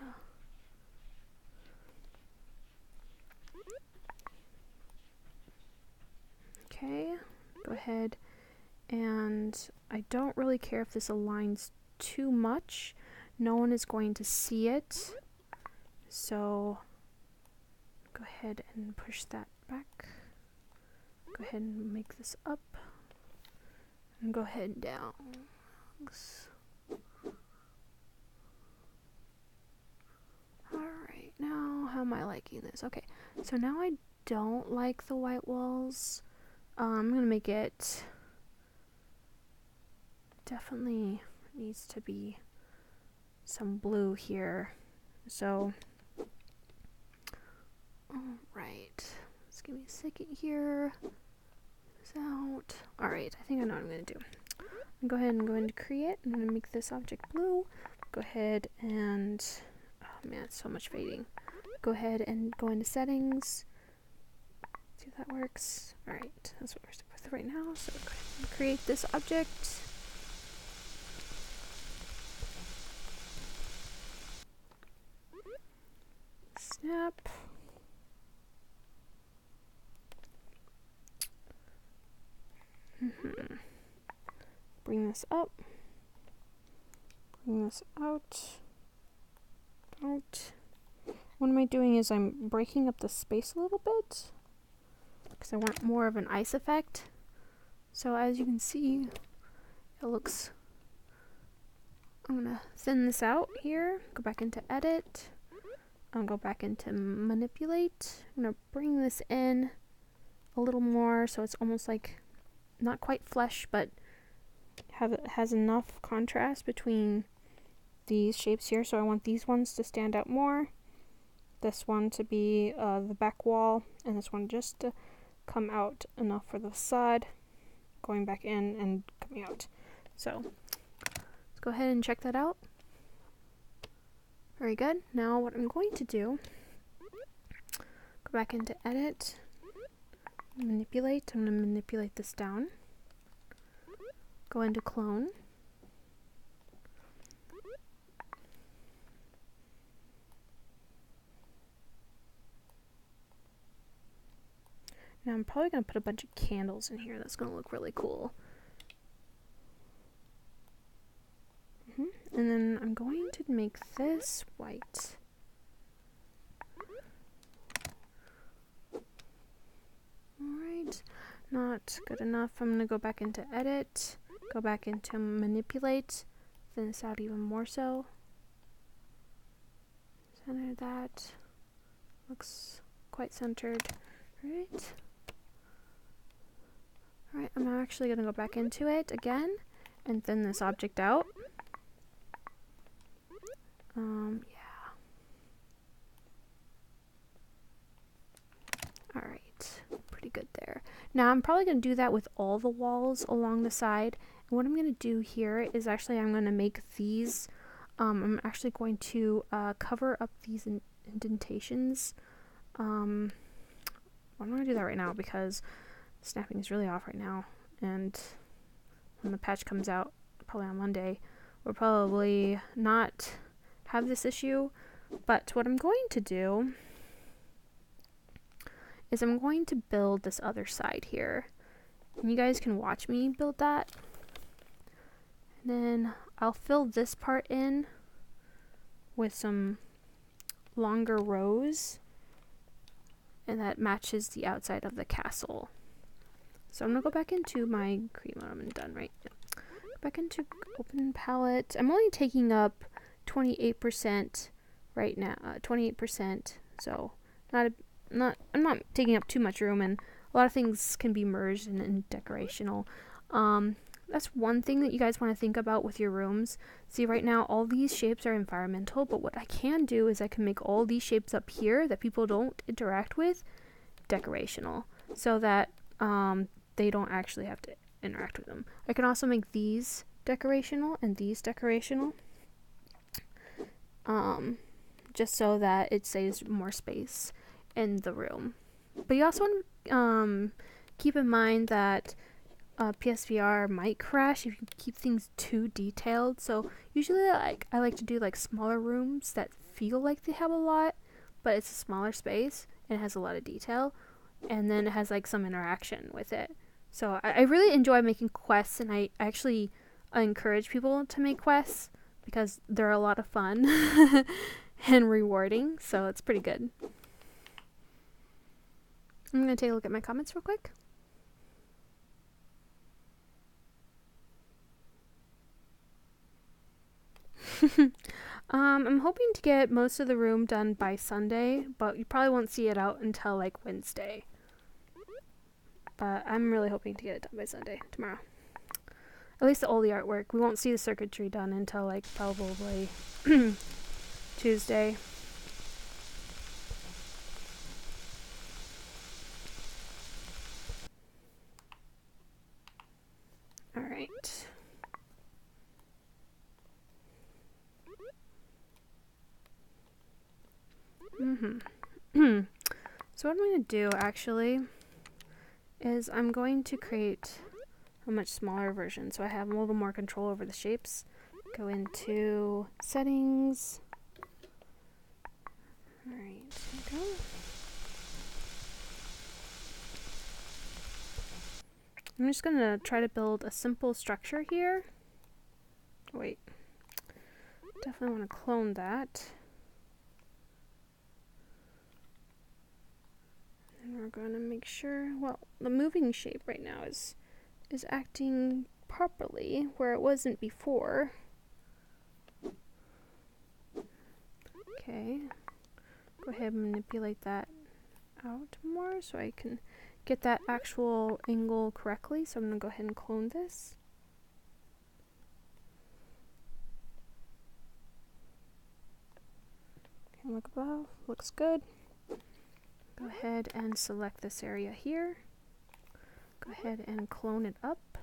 okay, go ahead, and I don't really care if this aligns too much. No one is going to see it. So, Go ahead and push that back. Go ahead and make this up. And go ahead and down. Alright, now how am I liking this? Okay, so now I don't like the white walls. I'm gonna make it, definitely needs to be some blue here. So, alright, let's give me a second here. This out. Alright, I think I know what I'm gonna do. I'm gonna go ahead and go into create. I'm gonna make this object blue. Go ahead and, oh man, it's so much fading. Go ahead and go into settings. See if that works. Alright, that's what we're stuck with right now. So go ahead and create this object. Snap. Bring this up. Bring this out. Out. What am I doing is I'm breaking up the space a little bit because I want more of an ice effect. So as you can see, it looks, I'm gonna thin this out here, go back into edit, I'll go back into manipulate. I'm gonna bring this in a little more so it's almost like not quite flesh, but has enough contrast between these shapes here. So I want these ones to stand out more, this one to be the back wall, and this one just to come out enough for the facade, going back in and coming out. So let's go ahead and check that out. Very good. Now what I'm going to do, go back into edit, manipulate. I'm going to manipulate this down. Go into clone. Now I'm probably going to put a bunch of candles in here. That's going to look really cool. And then I'm going to make this white. Alright, not good enough. I'm going to go back into edit, go back into manipulate, thin this out even more so. Center that. Looks quite centered. Alright. Alright, I'm actually going to go back into it again and thin this object out. Yeah. Alright, pretty good there. Now I'm probably going to do that with all the walls along the side. And what I'm going to do here is actually I'm going to make these, I'm actually going to cover up these indentations. I'm going to do that right now because snapping is really off right now. And when the patch comes out, probably on Monday, we'll probably not have this issue. But what I'm going to do is I'm going to build this other side here. And you guys can watch me build that. And then I'll fill this part in with some longer rows. And that matches the outside of the castle. So I'm going to go back into my create mode. I'm done, right? Go back into open palette. I'm only taking up 28% right now. 28%. So I'm not taking up too much room, and a lot of things can be merged in decorational. That's one thing that you guys want to think about with your rooms. See, right now all these shapes are environmental, but what I can do is I can make all these shapes up here that people don't interact with decorational, so that they don't actually have to interact with them. I can also make these decorational and these decorational, just so that it saves more space in the room. But you also want to keep in mind that PSVR might crash if you keep things too detailed. So usually I like to do like smaller rooms that feel like they have a lot, but it's a smaller space and it has a lot of detail, and then it has like some interaction with it. So I really enjoy making quests, and I actually encourage people to make quests because they're a lot of fun and rewarding, so it's pretty good. I'm going to take a look at my comments real quick. I'm hoping to get most of the room done by Sunday, but you probably won't see it out until like Wednesday. But I'm really hoping to get it done by Sunday, tomorrow. At least all the artwork. We won't see the circuitry done until like probably Tuesday. All right. So what I'm going to do actually is I'm going to create a much smaller version so I have a little more control over the shapes. Go into settings. Alright, there we go. I'm just going to try to build a simple structure here. Wait, definitely want to clone that. And we're going to make sure, well, the moving shape right now is acting properly where it wasn't before. Okay, go ahead and manipulate that out more so I can get that actual angle correctly. So I'm going to go ahead and clone this. Okay, look above, looks good. Go ahead and select this area here. Go ahead and clone it up.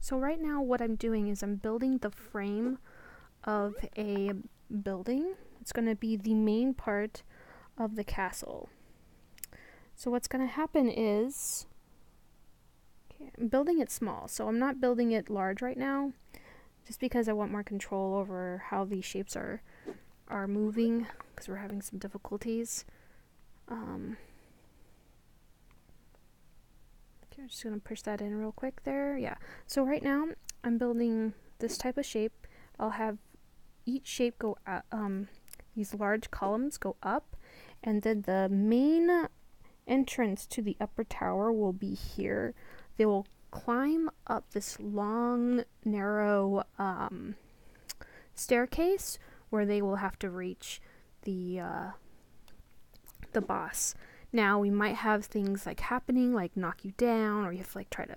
So right now what I'm doing is I'm building the frame of a building. It's going to be the main part of the castle. So what's going to happen is, okay, I'm building it small, so I'm not building it large right now, just because I want more control over how these shapes are moving, because we're having some difficulties. Okay, I'm just going to push that in real quick there. Yeah, so right now I'm building this type of shape. I'll have each shape go these large columns go up, and then the main entrance to the upper tower will be here. They will climb up this long, narrow staircase where they will have to reach the boss. Now we might have things like happening, like knock you down, or you have to like try to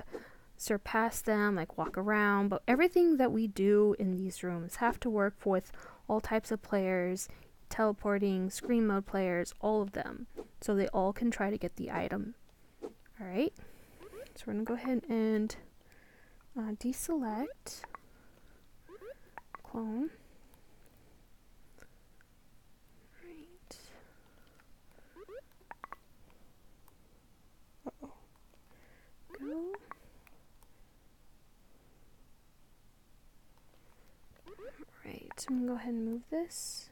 surpass them, like walk around, but everything that we do in these rooms have to work with all types of players, teleporting, screen mode players, all of them, so they all can try to get the item. Alright, so we're going to go ahead and deselect, clone. Right. Uh-oh. Go. Alright, so I'm going to go ahead and move this.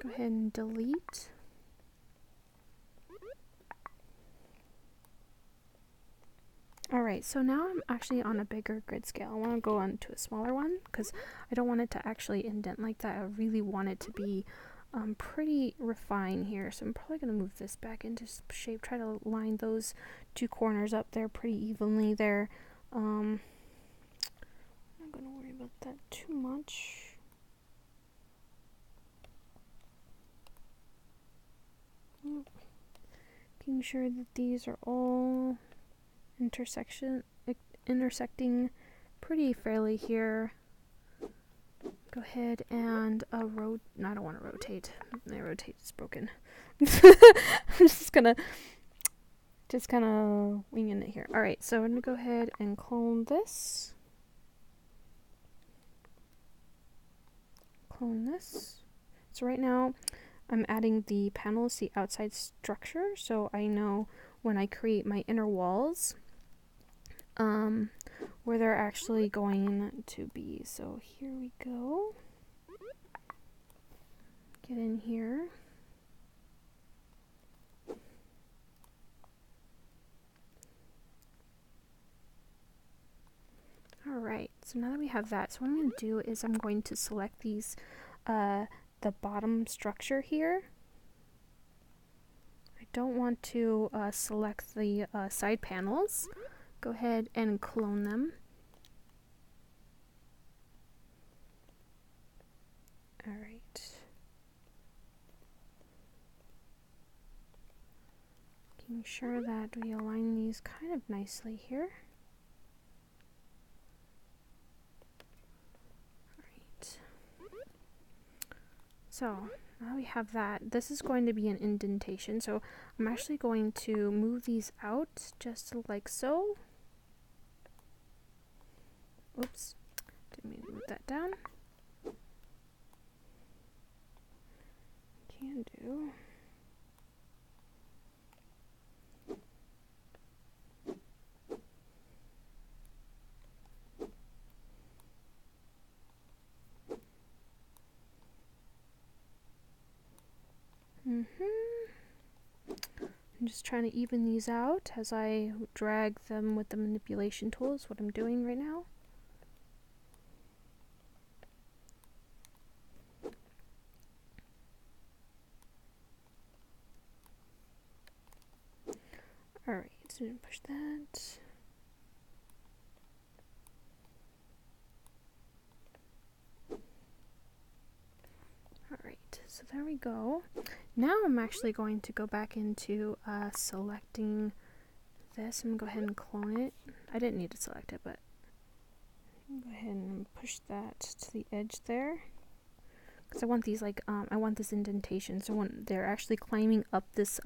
Go ahead and delete. Alright, so now I'm actually on a bigger grid scale. I want to go on to a smaller one because I don't want it to actually indent like that. I really want it to be pretty refined here. So I'm probably going to move this back into shape. Try to line those two corners up there pretty evenly there. I'm not going to worry about that too much. Making sure that these are all intersecting pretty fairly here. Go ahead and I don't want to rotate. My rotate is broken. I'm just kind of winging it here. Alright, so I'm gonna go ahead and clone this. Clone this. So right now I'm adding the panels to the outside structure, so I know when I create my inner walls where they're actually going to be. So here we go. Get in here. Alright, so now that we have that, so what I'm going to do is I'm going to select these the bottom structure here. I don't want to select the side panels. Go ahead and clone them. All right. Making sure that we align these kind of nicely here. All right. So now we have that. This is going to be an indentation, so I'm actually going to move these out just like so. Oops, didn't mean to move that down. Can do. I'm just trying to even these out as I drag them with the manipulation tool is what I'm doing right now. Alright, so push that. Alright, so there we go. Now I'm actually going to go back into selecting this. I'm going to go ahead and clone it. I didn't need to select it, but go ahead and push that to the edge there. Because I want these like, I want this indentation. So when they're actually climbing up this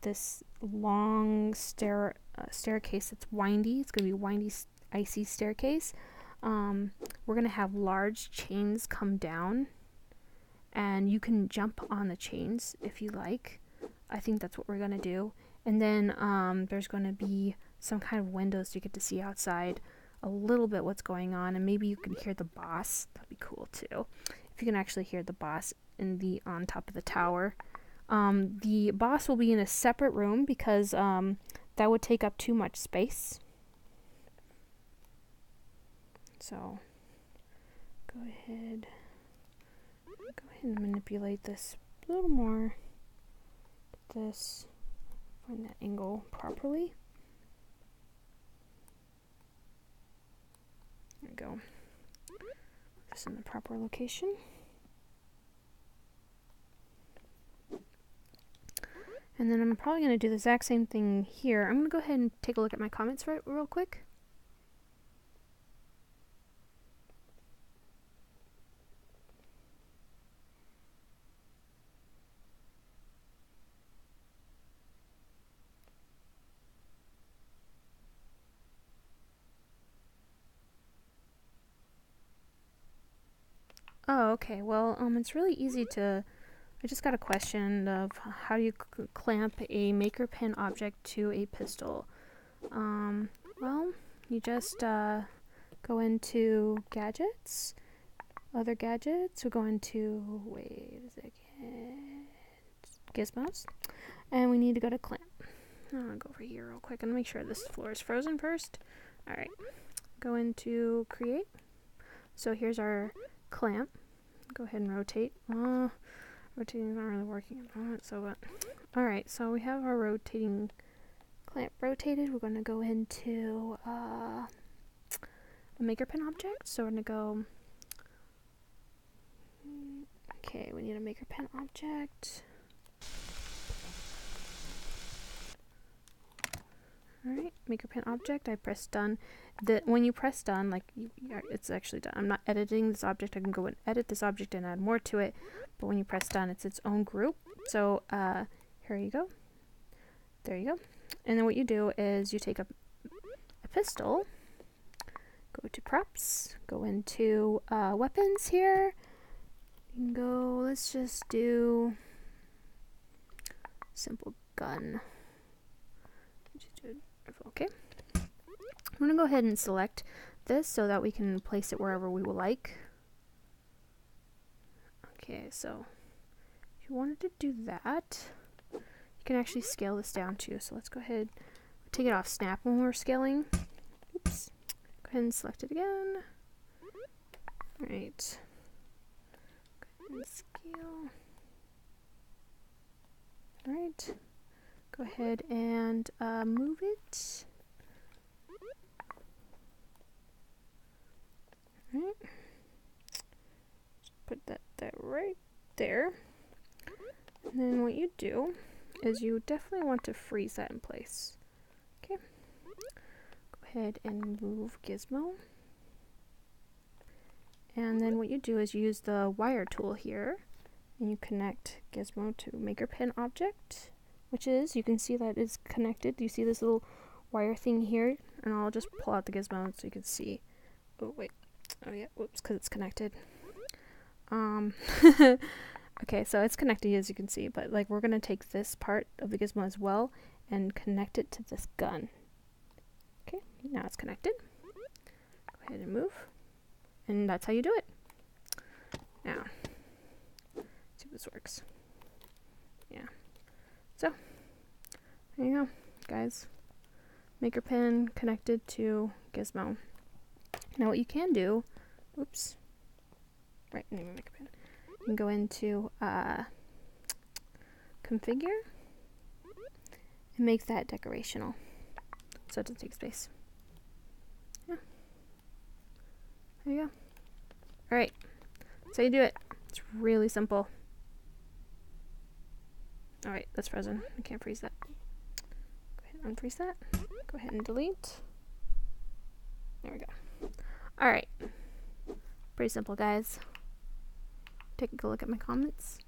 this long staircase that's windy, it's going to be windy, icy staircase. We're going to have large chains come down. And you can jump on the chains if you like. I think that's what we're going to do. And then there's going to be some kind of windows so you get to see outside a little bit what's going on. And maybe you can hear the boss. That'd be cool too. If you can actually hear the boss on top of the tower. The boss will be in a separate room because that would take up too much space. So go ahead and manipulate this a little more. Get this, find that angle properly. There we go. Put this in the proper location. And then I'm probably going to do the exact same thing here. I'm going to go ahead and take a look at my comments real quick. Oh, okay. Well, it's really easy to... I just got a question of how do you clamp a maker pen object to a pistol. Well, you just go into gadgets, other gadgets. We'll go into, wait a second, gizmos, and we need to go to clamp. I'll go over here real quick and make sure this floor is frozen first. Alright, go into create. So here's our clamp. Go ahead and rotate. Rotating is not really working at the moment, so alright, so we have our rotating clamp rotated. We're going to go into a maker pen object. So we're going to go, okay, we need a maker pen object. Alright, maker pen object. I press done. When you press done, like it's actually done. I'm not editing this object. I can go and edit this object and add more to it. But when you press done, it's its own group. So here you go. There you go. And then what you do is you take a pistol, go to props, go into weapons here. You can go, let's just do simple gun. Okay. I'm going to go ahead and select this so that we can place it wherever we would like. Okay, so if you wanted to do that, you can actually scale this down too. So let's go ahead, take it off snap when we're scaling. Oops. Go ahead and select it again. Alright. Go ahead and you. Alright. Go ahead and move it. Alright. Put that right there. And then what you do is you definitely want to freeze that in place. Okay. Go ahead and move Gizmo. And then what you do is you use the wire tool here, and you connect Gizmo to maker pin object, which is, you can see that it's connected. You see this little wire thing here, and I'll just pull out the Gizmo so you can see. Oh wait, oh yeah, whoops, because it's connected. Okay, so it's connected as you can see, but like we're gonna take this part of the Gizmo as well and connect it to this gun. Okay, now it's connected. Go ahead and move. And that's how you do it. Now, see if this works. Yeah. So, there you go, guys. Maker pin connected to Gizmo. Now what you can do, oops, right, name of maker pin. You can go into configure and make that decorational so it doesn't take space. Yeah. There you go. Alright, so you do it. It's really simple. Alright, that's frozen. I can't freeze that. Go ahead and unfreeze that. Go ahead and delete. There we go. Alright. Pretty simple, guys. Take a look at my comments.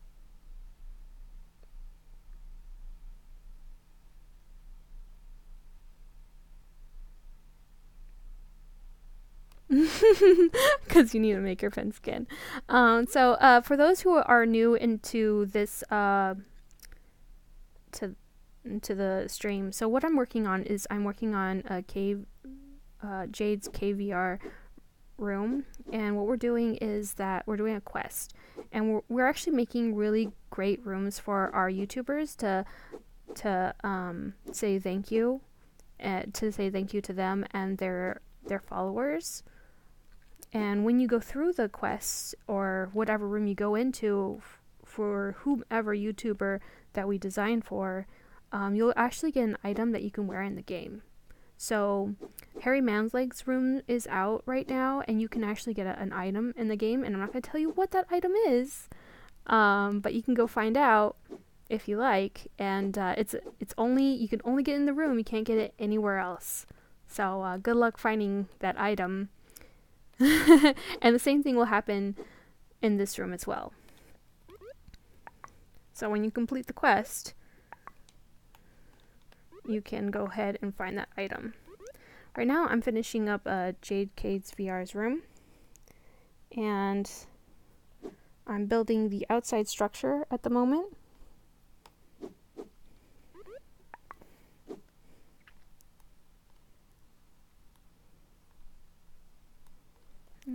Because you need a maker pen skin. So for those who are new into this into the stream, so what I'm working on is I'm working on Jade's KVR room, and what we're doing is that we're doing a quest, and we're actually making really great rooms for our YouTubers to say thank you, to them and their followers. And when you go through the quests or whatever room you go into for whomever YouTuber that we design for, you'll actually get an item that you can wear in the game. So Harry Mansleg's room is out right now, and you can actually get an item in the game, and I'm not going to tell you what that item is, but you can go find out if you like, and you can only get in the room, you can't get it anywhere else. So good luck finding that item. And the same thing will happen in this room as well. So when you complete the quest, you can go ahead and find that item. Right now I'm finishing up JadeKVR's room, and I'm building the outside structure at the moment.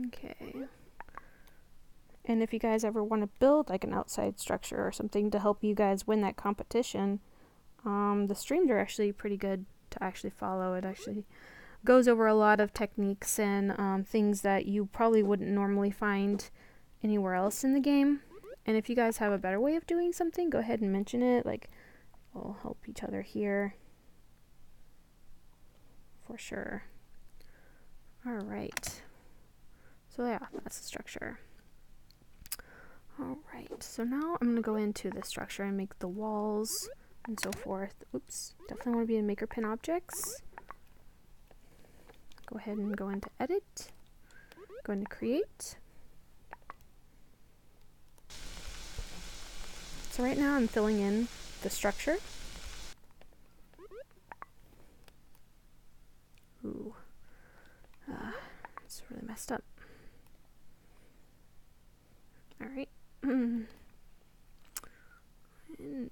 Okay. And if you guys ever want to build like an outside structure or something to help you guys win that competition, the streams are actually pretty good to actually follow. It actually goes over a lot of techniques and things that you probably wouldn't normally find anywhere else in the game. And if you guys have a better way of doing something, go ahead and mention it. Like, we'll help each other here for sure. Alright. So yeah, that's the structure. Alright, so now I'm going to go into the structure and make the walls and so forth. Oops, definitely want to be in maker pin objects. Go ahead and go into edit. Go into create. So right now I'm filling in the structure. Ooh, it's really messed up. Alright.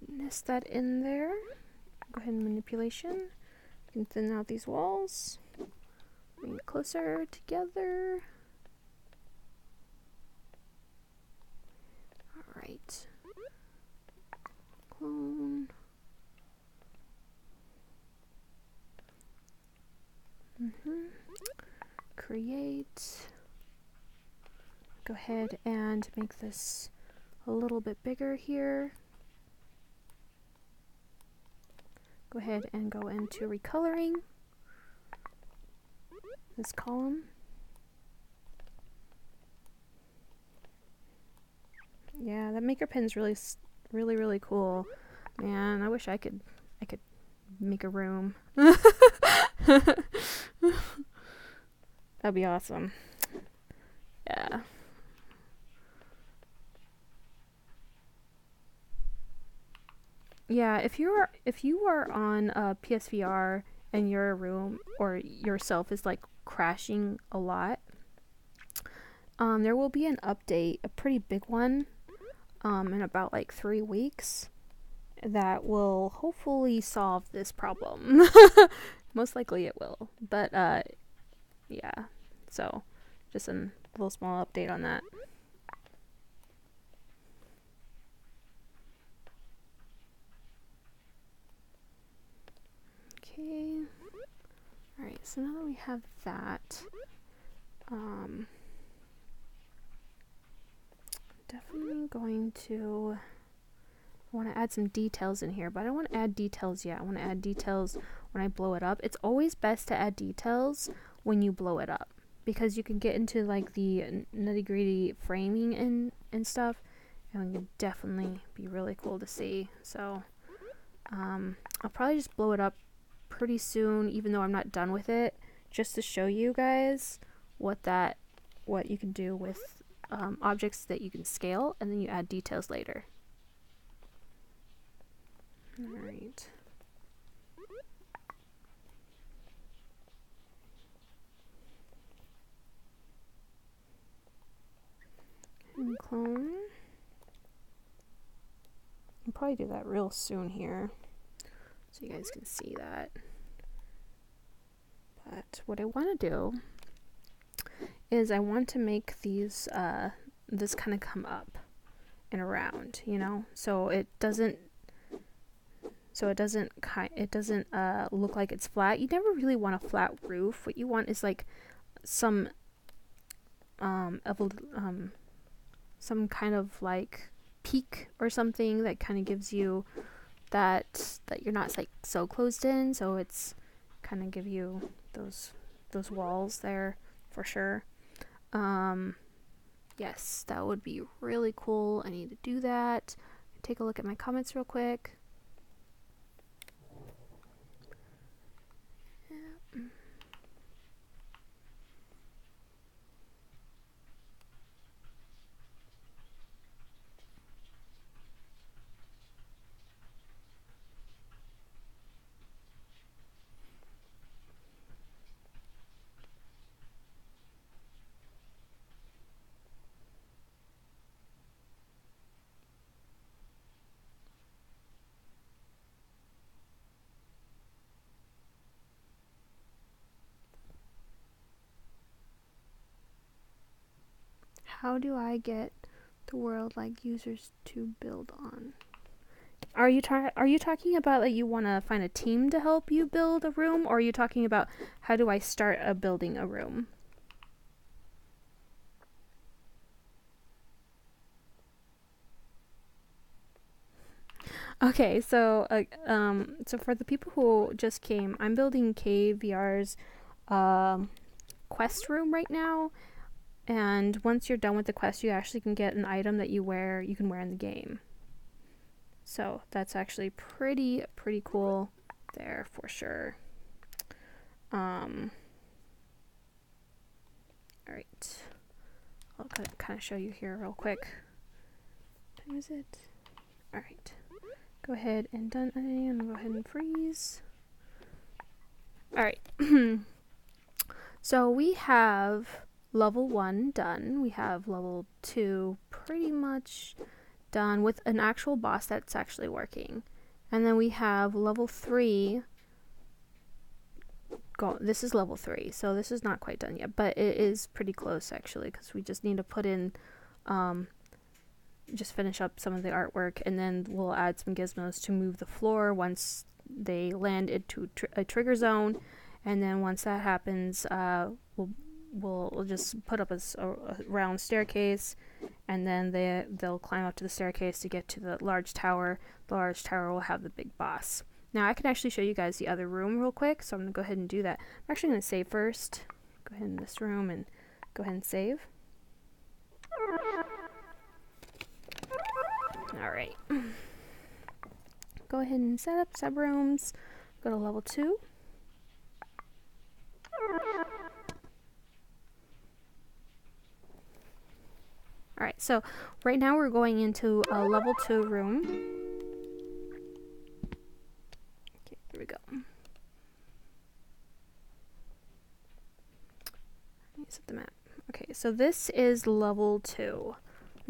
Nest that in there. Go ahead and manipulation. You can thin out these walls. Bring it closer together. Alright. Clone. Create. Go ahead and make this a little bit bigger here. Go ahead and go into recoloring this column. Yeah, that maker pen's really cool. Man, I wish I could make a room. That'd be awesome. Yeah. Yeah, if you are on a PSVR and your room or yourself is like crashing a lot, there will be an update, a pretty big one, in about like 3 weeks that will hopefully solve this problem. Most likely it will, but yeah, so just a little small update on that. Okay, alright, so now that we have that, definitely going to want to add some details in here, but I don't want to add details yet. I want to add details when I blow it up. It's always best to add details when you blow it up, because you can get into like the nitty-gritty framing and stuff, and it can definitely be really cool to see. So I'll probably just blow it up pretty soon, even though I'm not done with it, just to show you guys what you can do with objects that you can scale, and then you add details later. Alright. And clone. I'll probably do that real soon here, so you guys can see that. But what I want to do is I want to make these this kind of come up and around, you know, so it doesn't look like it's flat. You never really want a flat roof. What you want is like some kind of like peak or something that kind of gives you that you're not like so closed in, so it's kind of give you those walls there for sure. Yes, that would be really cool. I need to do that. Take a look at my comments real quick. How do I get the world like users to build on? Are you talking about that you want to find a team to help you build a room, or are you talking about how do I start building a room? Okay, so so for the people who just came, I'm building KVR's quest room right now. And once you're done with the quest, you actually can get an item that you can wear in the game. So that's actually pretty cool there for sure. Alright. I'll kind of show you here real quick. What time is it? Alright. Go ahead and done editing, and go ahead and freeze. Alright. So we have level 1 done. We have level 2 pretty much done with an actual boss that's actually working. And then we have level 3. This is level 3, so this is not quite done yet, but it is pretty close actually, because we just need to put in, just finish up some of the artwork, and then we'll add some gizmos to move the floor once they land into a trigger zone. And then once that happens, we'll will just put up a round staircase, and then they'll climb up to the staircase to get to the large tower. The large tower will have the big boss. Now I can actually show you guys the other room real quick, so I'm going to go ahead and do that. I'm actually going to save first. Go ahead in this room and go ahead and save. Alright. Go ahead and set up subrooms. Go to level 2. Alright, so right now we're going into a level 2 room. Okay, here we go. Set the map. Okay, so this is level 2.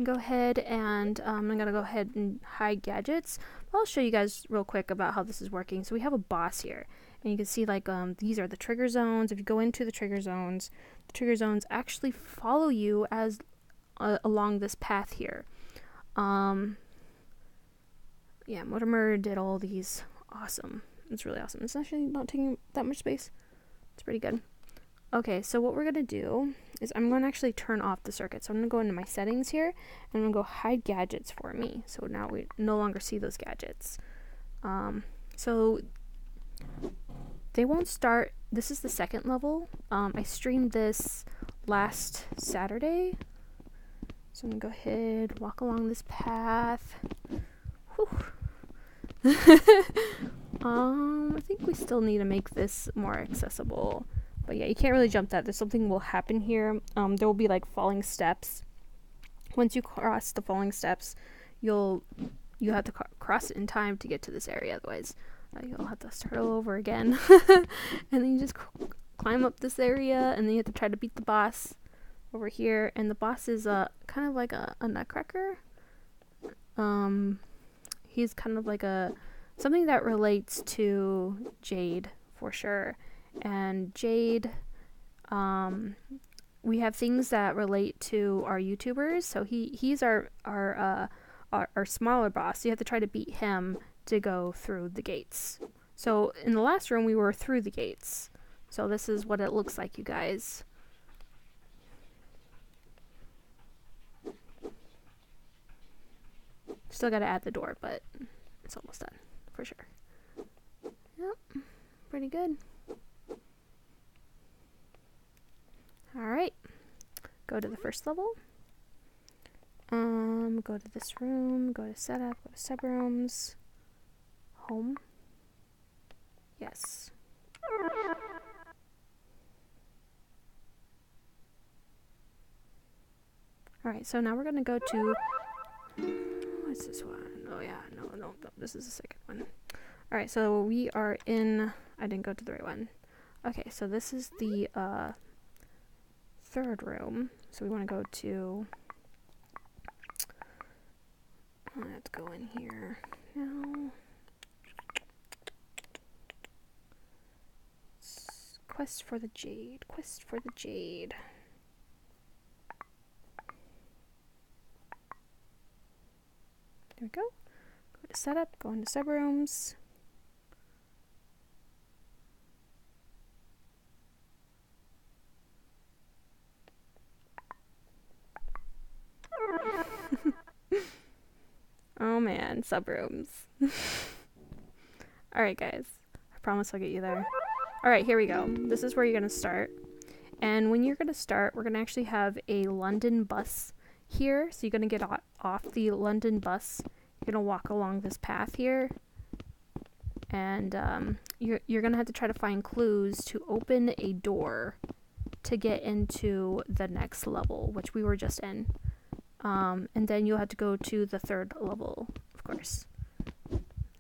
Go ahead and I'm gonna go ahead and hide gadgets. I'll show you guys real quick about how this is working. So we have a boss here, and you can see like these are the trigger zones. If you go into the trigger zones actually follow you as along this path here. Yeah, Mortimer did all these. Awesome. It's really awesome. It's actually not taking that much space. It's pretty good. Okay, so what we're gonna do is I'm going to actually turn off the circuit. So I'm going to go into my settings here, and I'm going to go hide gadgets for me. So now we no longer see those gadgets. So they won't start. This is the second level. I streamed this last Saturday. So I'm going to go ahead, walk along this path. I think we still need to make this more accessible. But yeah, you can't really jump that. There's something will happen here. There will be like falling steps. Once you cross the falling steps, you have to cross it in time to get to this area. Otherwise, you'll have to start all over again. And then you just climb up this area, and then you have to try to beat the boss over here. And the boss is kind of like a nutcracker. He's kind of like something that relates to Jade for sure. And Jade, we have things that relate to our YouTubers. So he's our smaller boss. So you have to try to beat him to go through the gates. So in the last room we were through the gates. So this is what it looks like, you guys. Still got to add the door, but it's almost done for sure. Yep, pretty good. Alright, go to the first level. Go to this room, go to setup, go to subrooms, home. Yes. Alright, so now we're gonna go to, what's this one? Oh yeah, no, this is the second one. Alright, so we are in, I didn't go to the right one. Okay, so this is the, third room, so we want to go to, I have to go in here now. Quest for the Jade. Quest for the Jade. There we go. Go to setup, go into subrooms. Oh man, subrooms. Alright guys, I promise I'll get you there. Alright, here we go. This is where you're going to start. And when you're going to start, we're going to actually have a London bus here. So you're going to get off the London bus. You're going to walk along this path here. And you're going to have to try to find clues to open a door to get into the next level, which we were just in. And then you'll have to go to the third level, of course.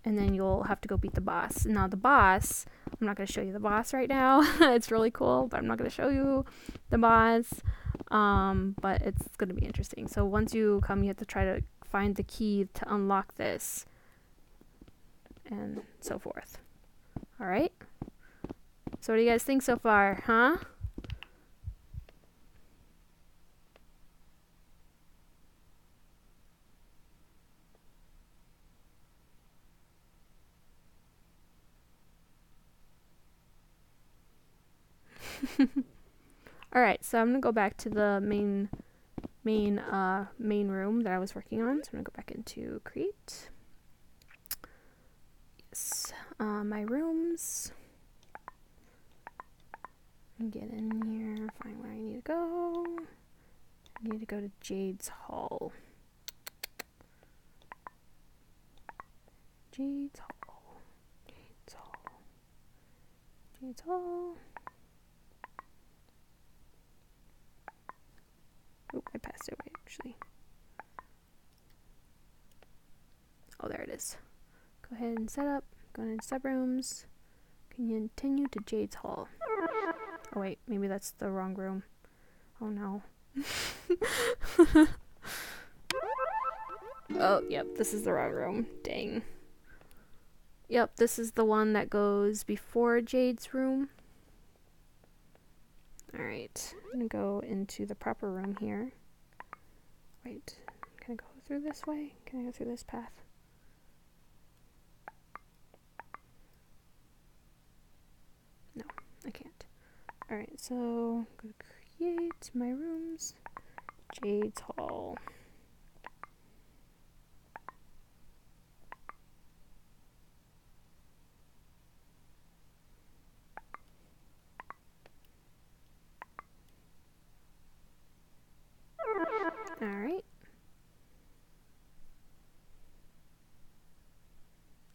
And then you'll have to go beat the boss. Now the boss, I'm not going to show you the boss right now. It's really cool, but I'm not going to show you the boss. But it's going to be interesting. So once you come, you have to try to find the key to unlock this. And so forth. Alright? So what do you guys think so far, huh? Alright, so I'm gonna go back to the main room that I was working on. So I'm gonna go back into create. Yes, my rooms. Get in here, find where I need to go. I need to go to Jade's Hall. Jade's Hall. Jade's Hall. Jade's Hall. Oh, I passed it away actually. Oh, there it is. Go ahead and set up. Go into subrooms. Continue to Jade's Hall. Oh wait, maybe that's the wrong room. Oh no. Oh, yep, this is the wrong room. Dang. Yep, this is the one that goes before Jade's room. Alright, I'm gonna go into the proper room here. Wait, can I go through this way? Can I go through this path? No, I can't. Alright, so go to create my rooms. Jade's Hall. Alright.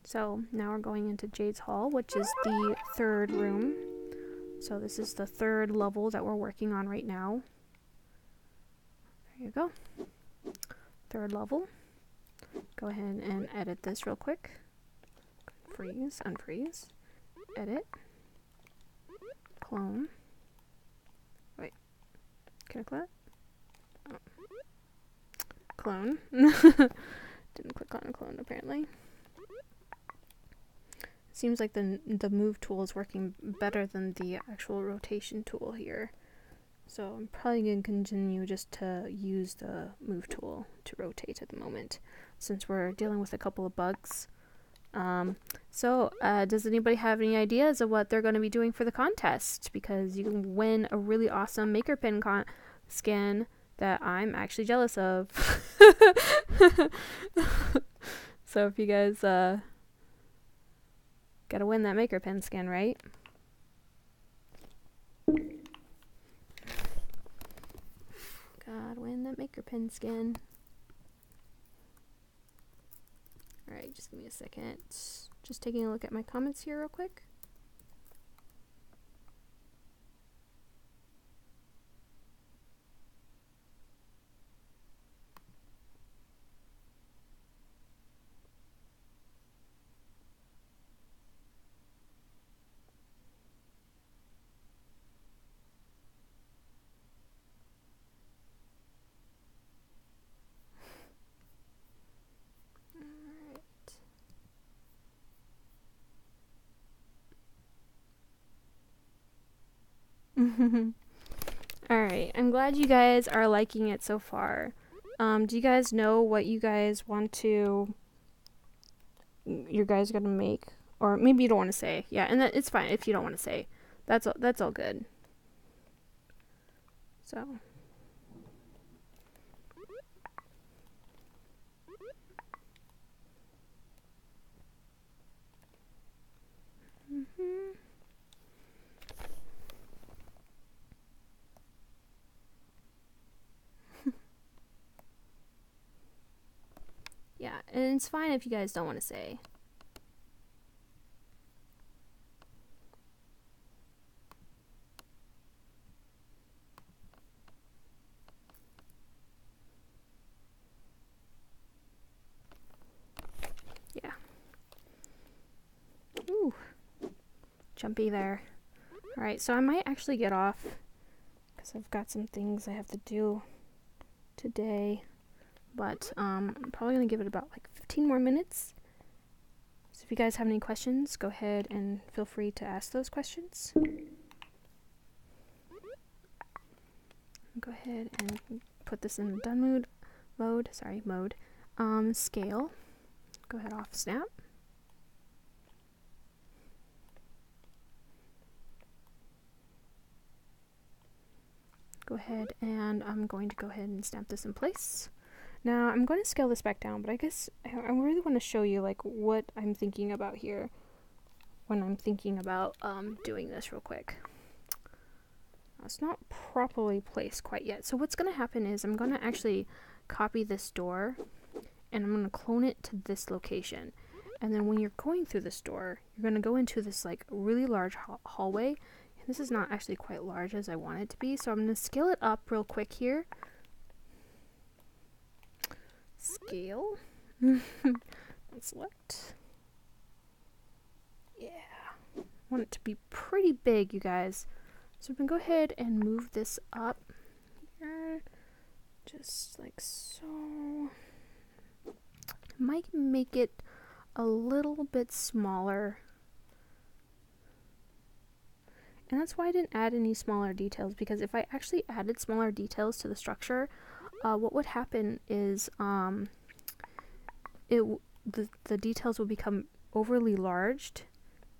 So now we're going into Jade's Hall, which is the third room. So this is the third level that we're working on right now. There you go. Third level. Go ahead and edit this real quick. Freeze, unfreeze, edit, clone. Wait, can I click? Oh. Clone. Didn't click on clone apparently. Seems like the move tool is working better than the actual rotation tool here. So I'm probably going to continue just to use the move tool to rotate at the moment, since we're dealing with a couple of bugs. Does anybody have any ideas of what they're going to be doing for the contest? Because you can win a really awesome maker pen skin that I'm actually jealous of. So if you guys gotta win that maker pen skin, right? Gotta win that maker pen skin. Alright, just give me a second. Just taking a look at my comments here real quick. Alright, I'm glad you guys are liking it so far. Do you guys know what you guys want to... you guys are gonna make? Or maybe you don't want to say. Yeah, and it's fine if you don't want to say. That's all good. So... yeah, and it's fine if you guys don't want to say. Yeah. Ooh. Jumpy there. Alright, so I might actually get off because I've got some things I have to do today. But I'm probably going to give it about like 15 more minutes. So if you guys have any questions, go ahead and feel free to ask those questions. Go ahead and put this in done mode. Scale. Go ahead off snap. go ahead and I'm going to go ahead and stamp this in place. Now I'm going to scale this back down, but I guess I really want to show you like what I'm thinking about here when I'm thinking about doing this real quick. It's not properly placed quite yet. So what's going to happen is I'm going to actually copy this door and I'm going to clone it to this location. And then when you're going through this door, you're going to go into this like really large hallway. And this is not actually quite large as I want it to be. So I'm going to scale it up real quick here. Scale. And select. Yeah. I want it to be pretty big, you guys. So I'm going to go ahead and move this up here. Just like so. Might make it a little bit smaller. And that's why I didn't add any smaller details, because if I actually added smaller details to the structure, what would happen is the details will become overly large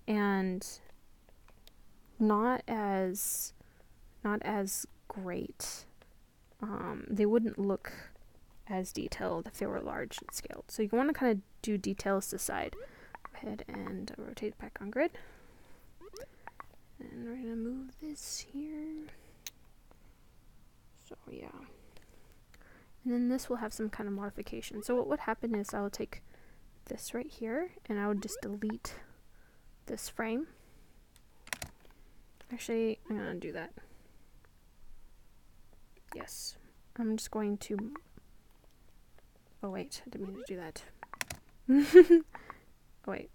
and not as great. They wouldn't look as detailed if they were large and scaled. So you want to kind of do details to the side. Go ahead and rotate back on grid. And we're going to move this here. So yeah. And then this will have some kind of modification. So what would happen is I would take this right here and I would just delete this frame. Actually, I'm going to do that. Yes. I'm just going to... Oh wait, I didn't mean to do that. Oh wait.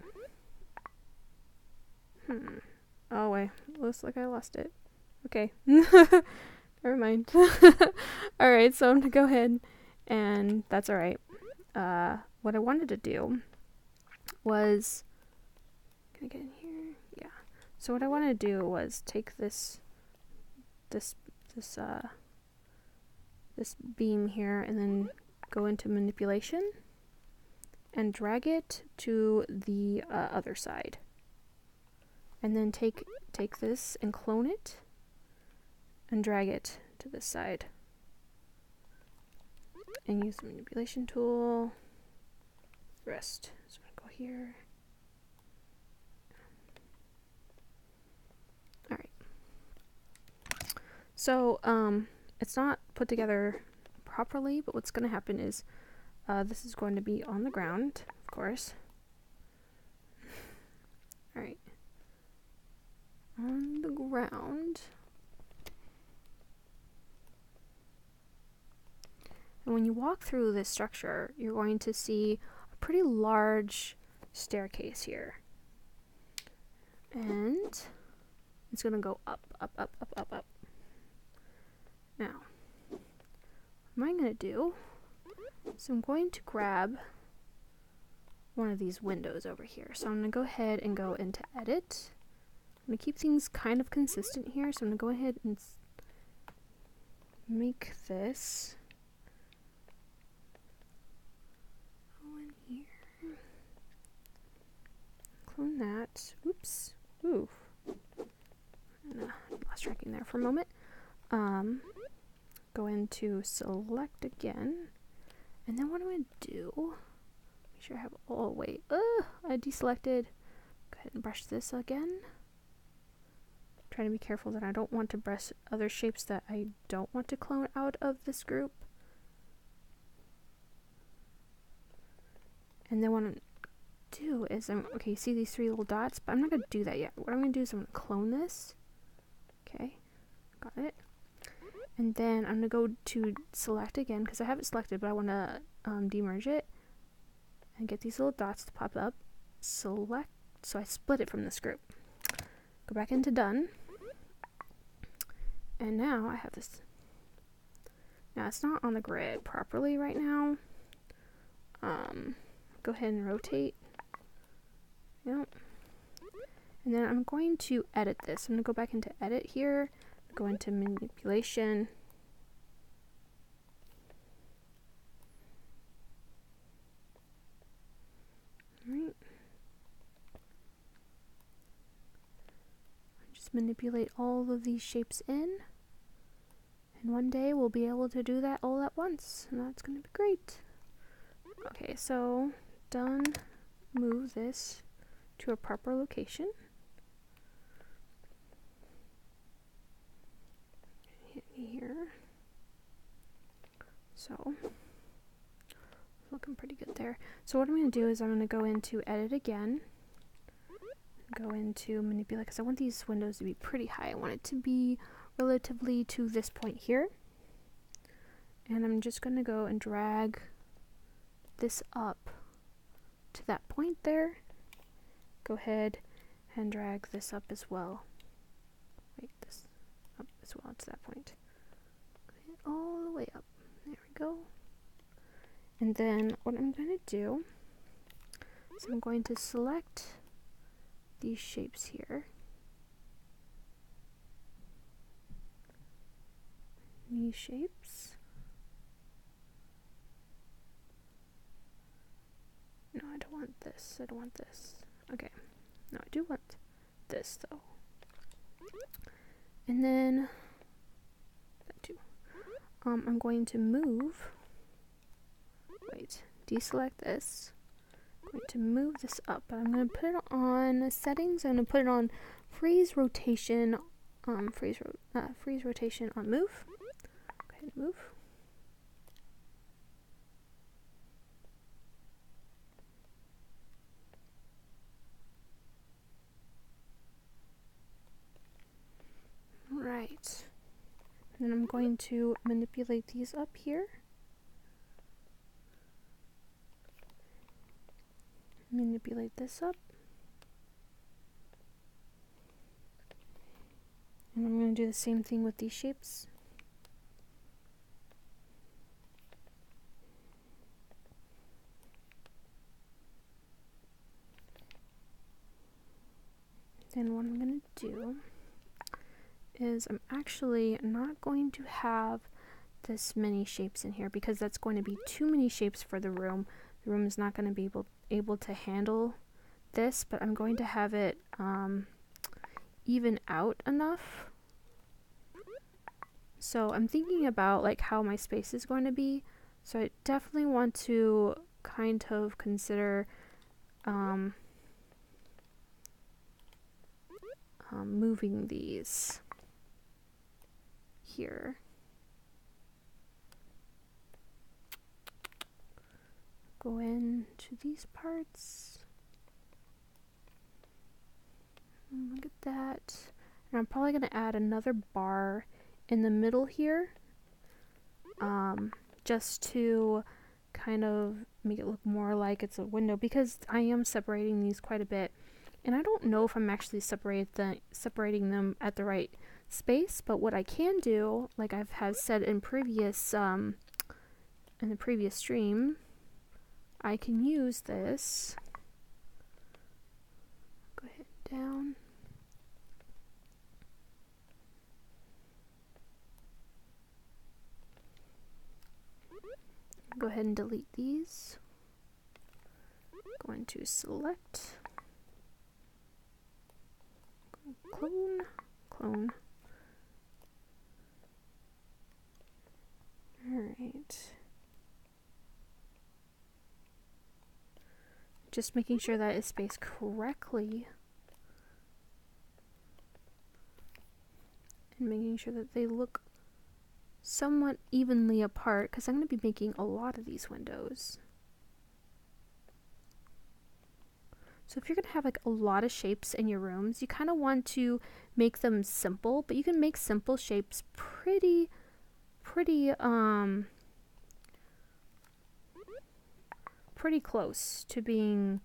Oh wait, looks like I lost it. Okay. Never mind. Alright, so I'm gonna go ahead and that's alright. What I wanted to do was... Can I get in here? Yeah. So what I wanted to do was take this beam here and then go into manipulation and drag it to the other side. And then take this and clone it and drag it to this side. And use the manipulation tool. Rest. So I'm gonna go here. Alright. So, it's not put together properly, but what's gonna happen is this is going to be on the ground, of course. Alright. On the ground. And when you walk through this structure, you're going to see a pretty large staircase here. And it's going to go up, up, up, up, up, up. Now, what I'm going to do is I'm going to grab one of these windows over here. So I'm going to go ahead and go into Edit. I'm going to keep things kind of consistent here. So I'm going to go ahead and make this go in here. Clone that. Oops. Ooh. Lost tracking there for a moment. Go into select again. And then what I'm going to do, make sure I have, oh wait, I deselected. Go ahead and brush this again. Trying to be careful that I don't want to brush other shapes that I don't want to clone out of this group. And then what I'm going to do is, okay, you see these three little dots, but I'm not going to do that yet. What I'm going to do is I'm going to clone this. Okay, got it. And then I'm going to go to select again, because I have it selected, but I want to demerge it. And get these little dots to pop up. Select, so I split it from this group. Go back into done. And now I have this. Now it's not on the grid properly right now. Go ahead and rotate. Yep. And then I'm going to edit this. I'm going to go back into edit here. Go into manipulation. Alright. Just manipulate all of these shapes in. And one day we'll be able to do that all at once, and that's going to be great. Okay, so done. Move this to a proper location. Hit here. So, looking pretty good there. So what I'm going to do is I'm going to go into edit again. Go into manipulate, because I want these windows to be pretty high. I want it to be relatively to this point here. And I'm just going to go and drag this up to that point there. Go ahead and drag this up as well. Wait, this up as well to that point. All the way up. There we go. And then what I'm going to do is I'm going to select these shapes here. These shapes. No, I don't want this. I don't want this. Okay. No, I do want this though. And then that too. I'm going to move. Wait, deselect this. I'm going to move this up, but I'm going to put it on settings. I'm going to put it on freeze rotation. Freeze rotation on move. Go ahead and move. Right. And then I'm going to manipulate these up here. Manipulate this up. And I'm going to do the same thing with these shapes. Then what I'm going to do is I'm actually not going to have this many shapes in here, because that's going to be too many shapes for the room. The room is not going to be able to handle this, but I'm going to have it even out enough. So I'm thinking about like how my space is going to be. So I definitely want to kind of consider moving these here. Go into these parts. Look at that. And I'm probably going to add another bar in the middle here, just to kind of make it look more like it's a window, because I am separating these quite a bit. And I don't know if I'm actually separating them at the right space, but what I can do, like I have said in previous in the previous stream, I can use this. Go ahead down. Go ahead and delete these. Going to select. Clone. Alright. Just making sure that is spaced correctly. And making sure that they look somewhat evenly apart, because I'm going to be making a lot of these windows. So if you're going to have like a lot of shapes in your rooms, you kind of want to make them simple, but you can make simple shapes pretty close to being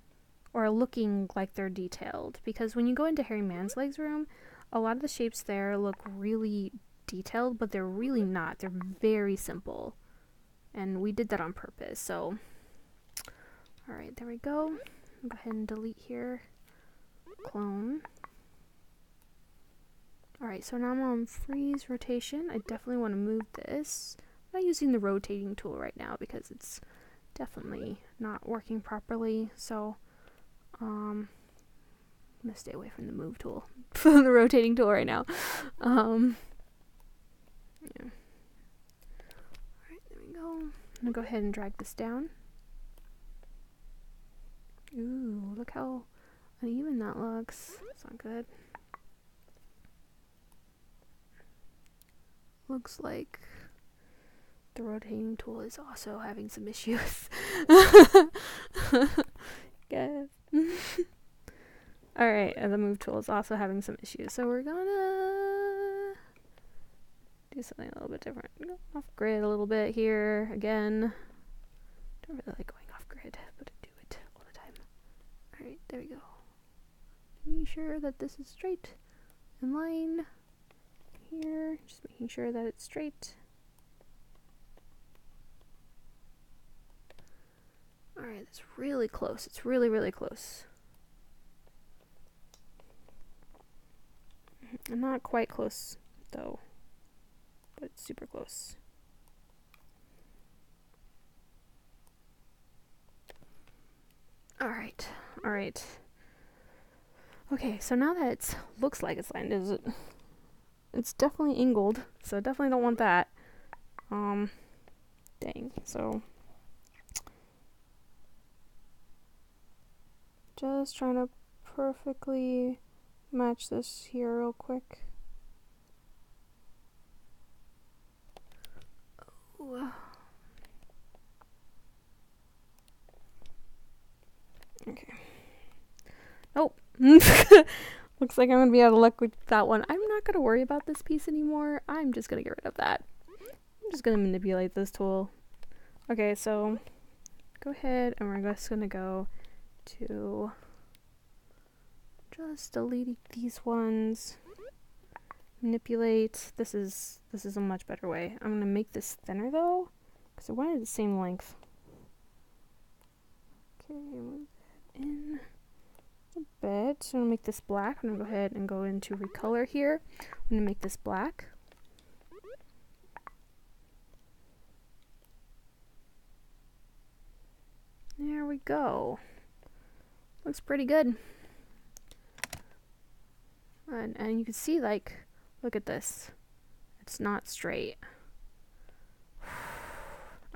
or looking like they're detailed, because when you go into Harry Mansleg's room, a lot of the shapes there look really detailed, but they're really not. They're very simple, and we did that on purpose. So alright, there we go. Go ahead and delete here. Clone. Alright, so now I'm on freeze rotation. I definitely want to move this. I'm not using the rotating tool right now because it's definitely not working properly. So I'm gonna stay away from the move tool, from the rotating tool right now. Yeah. we go. I'm gonna go ahead and drag this down. Ooh, look how uneven that looks. That's not good. Looks like the rotating tool is also having some issues. Guess. Alright, and the move tool is also having some issues. So we're gonna do something a little bit different. Go off grid a little bit here again. Don't really like going off grid, but I do it all the time. Alright, there we go. Making sure that this is straight in line here. Just making sure that it's straight. Alright, that's really close. It's really, really close. I'm not quite close, though. But it's super close. Alright, alright. Okay, so now that it looks like it's lined, it's definitely angled, so definitely don't want that. Dang, so just trying to perfectly match this here real quick. Ooh. Okay. Nope. Looks like I'm gonna be out of luck with that one. I'm not gonna worry about this piece anymore. I'm just gonna get rid of that. I'm just gonna manipulate this tool. Okay, so go ahead and we're just gonna go to just delete these ones. Manipulate. This is a much better way. I'm gonna make this thinner though, because I wanted the same length. Okay, move that in a bit. So I'm gonna make this black. I'm gonna go ahead and go into recolor here. I'm gonna make this black. There we go. Looks pretty good. And you can see, like, look at this. It's not straight.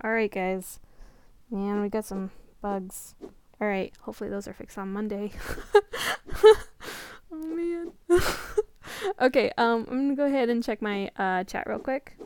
Alright, guys. Man, we got some bugs. Alright, hopefully those are fixed on Monday. Oh, man. Okay, I'm gonna go ahead and check my chat real quick.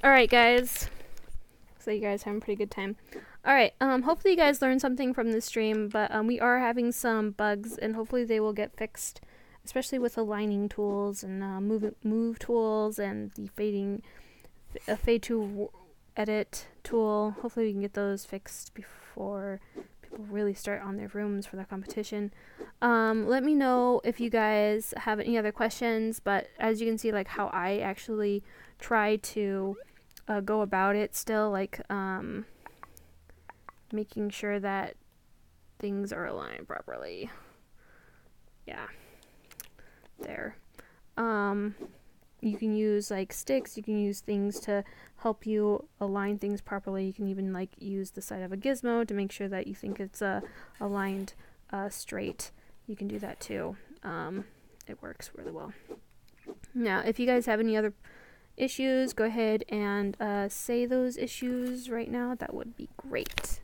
Alright, guys. So you guys having a pretty good time. Alright, hopefully you guys learned something from this stream, but we are having some bugs, and hopefully they will get fixed, especially with aligning tools and move tools and the fade to edit tool. Hopefully we can get those fixed before people really start on their rooms for the competition. Let me know if you guys have any other questions, but as you can see, like, how I actually try to go about it still, like, making sure that things are aligned properly. Yeah. There. You can use, like, sticks, you can use things to help you align things properly. You can even, like, use the side of a gizmo to make sure that you think it's aligned straight. You can do that too. It works really well. Now, if you guys have any other issues, go ahead and say those issues right now. That would be great.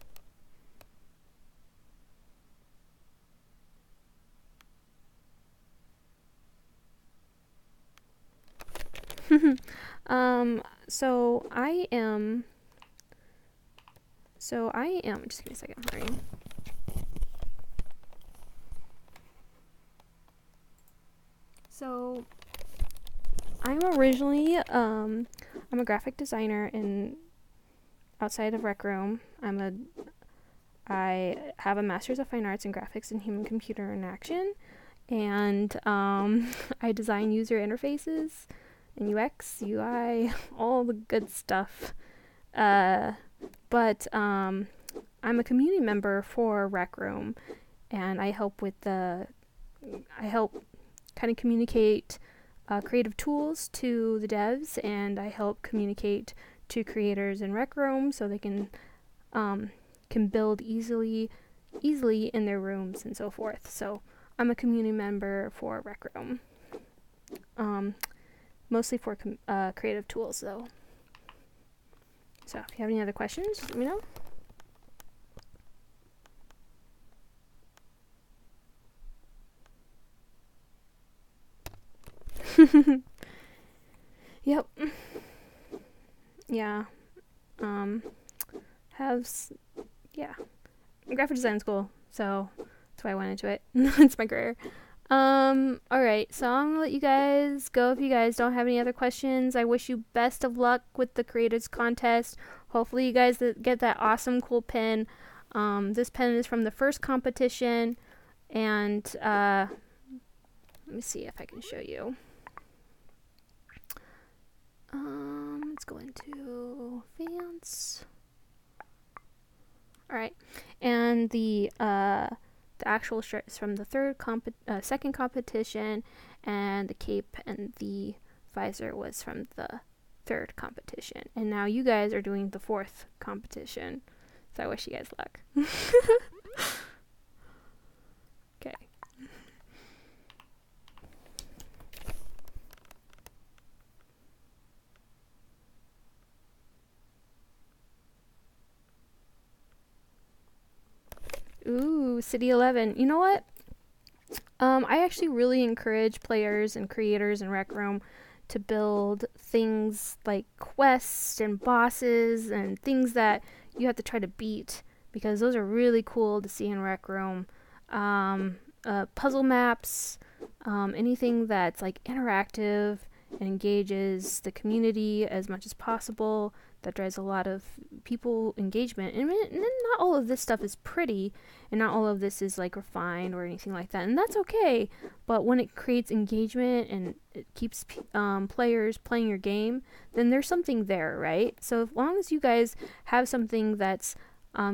So I am, just give me a second, sorry. So I'm originally, I'm a graphic designer outside of Rec Room. I have a Master's of Fine Arts in Graphics and Human Computer Interaction, and I design user interfaces and UX, UI, all the good stuff. But I'm a community member for Rec Room, and I help kind of communicate creative tools to the devs, and I help communicate to creators in Rec Room so they can build easily in their rooms and so forth. So I'm a community member for Rec Room, mostly for creative tools though. So if you have any other questions, just let me know. Yep. Yeah. Yeah. Graphic design school, so that's why I went into it. It's my career. Alright, so I'm gonna let you guys go if you guys don't have any other questions. I wish you best of luck with the Creators Contest. Hopefully you guys get that awesome, cool pin. This pen is from the first competition, and let me see if I can show you. Let's go into Fans. Alright, and the actual shirt is from the second competition, and the cape and the visor was from the third competition. And now you guys are doing the fourth competition, so I wish you guys luck. Okay. Ooh, City 11. You know what? I actually really encourage players and creators in Rec Room to build things like quests and bosses and things that you have to try to beat, because those are really cool to see in Rec Room. Puzzle maps, anything that's like interactive and engages the community as much as possible, that drives a lot of people engagement. And not all of this stuff is pretty, and not all of this is like refined or anything like that, and that's okay. But when it creates engagement and it keeps players playing your game, then there's something there, right? So as long as you guys have something that's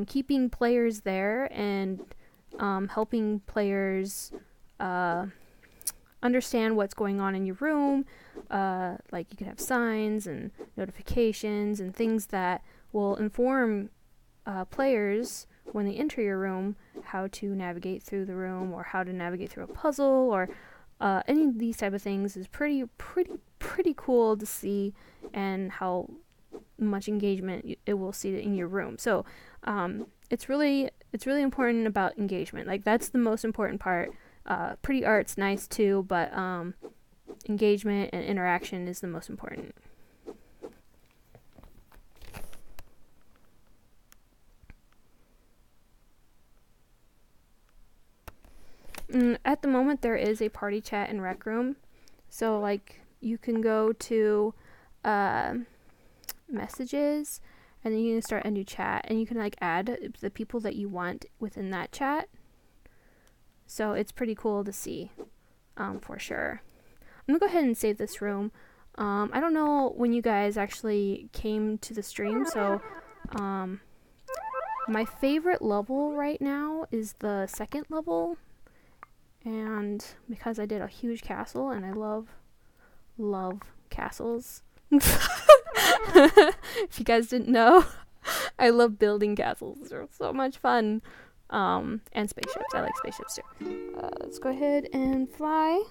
keeping players there and helping players understand what's going on in your room, like you can have signs and notifications and things that will inform players when they enter your room how to navigate through the room, or how to navigate through a puzzle, or any of these type of things is pretty cool to see, and how much engagement it will see in your room. So it's really important about engagement. Like, that's the most important part. Pretty art's nice too, but engagement and interaction is the most important. At the moment, there is a party chat in Rec Room, so like you can go to messages, and then you can start a new chat, and you can like add the people that you want within that chat. So it's pretty cool to see, for sure. I'm gonna go ahead and save this room. I don't know when you guys actually came to the stream, so my favorite level right now is the second level, and because I did a huge castle, and I love castles. If you guys didn't know, I love building castles. They're so much fun. And spaceships. I like spaceships too. Let's go ahead and fly.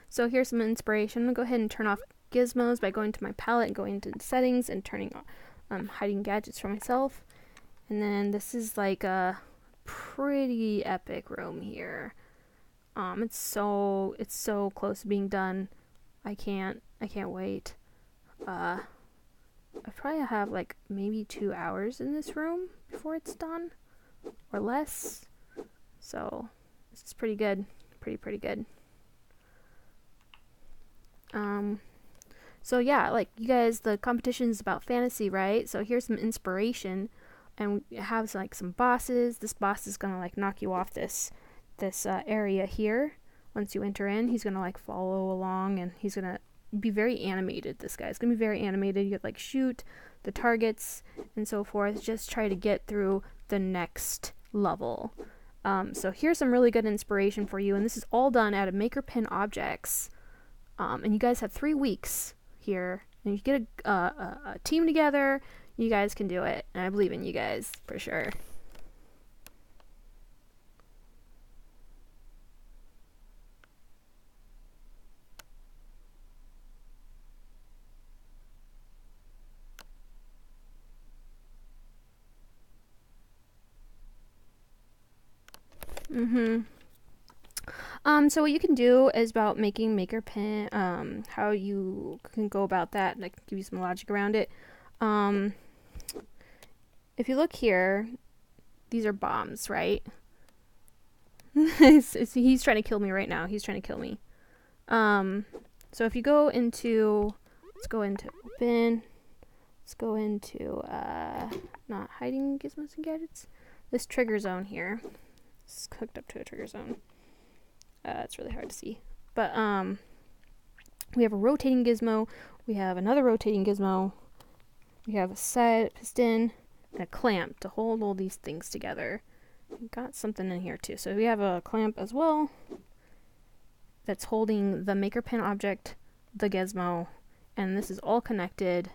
So here's some inspiration. I'm gonna go ahead and turn off gizmos by going to my palette and going into settings and turning on hiding gadgets for myself. And then this is like a pretty epic room here. It's so close to being done. I can't wait. I probably have like maybe 2 hours in this room before it's done, or less. So this is pretty good, pretty good. So yeah, like you guys, the competition is about fantasy, right? So here's some inspiration, and we have like some bosses. This boss is gonna like knock you off this area here. Once you enter in, he's gonna like follow along, and he's gonna be very animated. This guy's gonna be very animated. You could like shoot the targets and so forth. Just try to get through the next level. So here's some really good inspiration for you, and this is all done out of Maker Pen objects. And you guys have 3 weeks here, and you get a team together. You guys can do it, and I believe in you guys for sure. So what you can do is about making Maker Pen, how you can go about that, and I can give you some logic around it. If you look here, these are bombs, right? He's trying to kill me right now. He's trying to kill me. So if you go into, let's go into open, let's go into, not hiding gizmos and gadgets, this trigger zone here. It's hooked up to a trigger zone. It's really hard to see. But we have a rotating gizmo. We have another rotating gizmo. We have a set piston and a clamp to hold all these things together. We've got something in here too. So we have a clamp as well that's holding the Maker Pen object, the gizmo, and this is all connected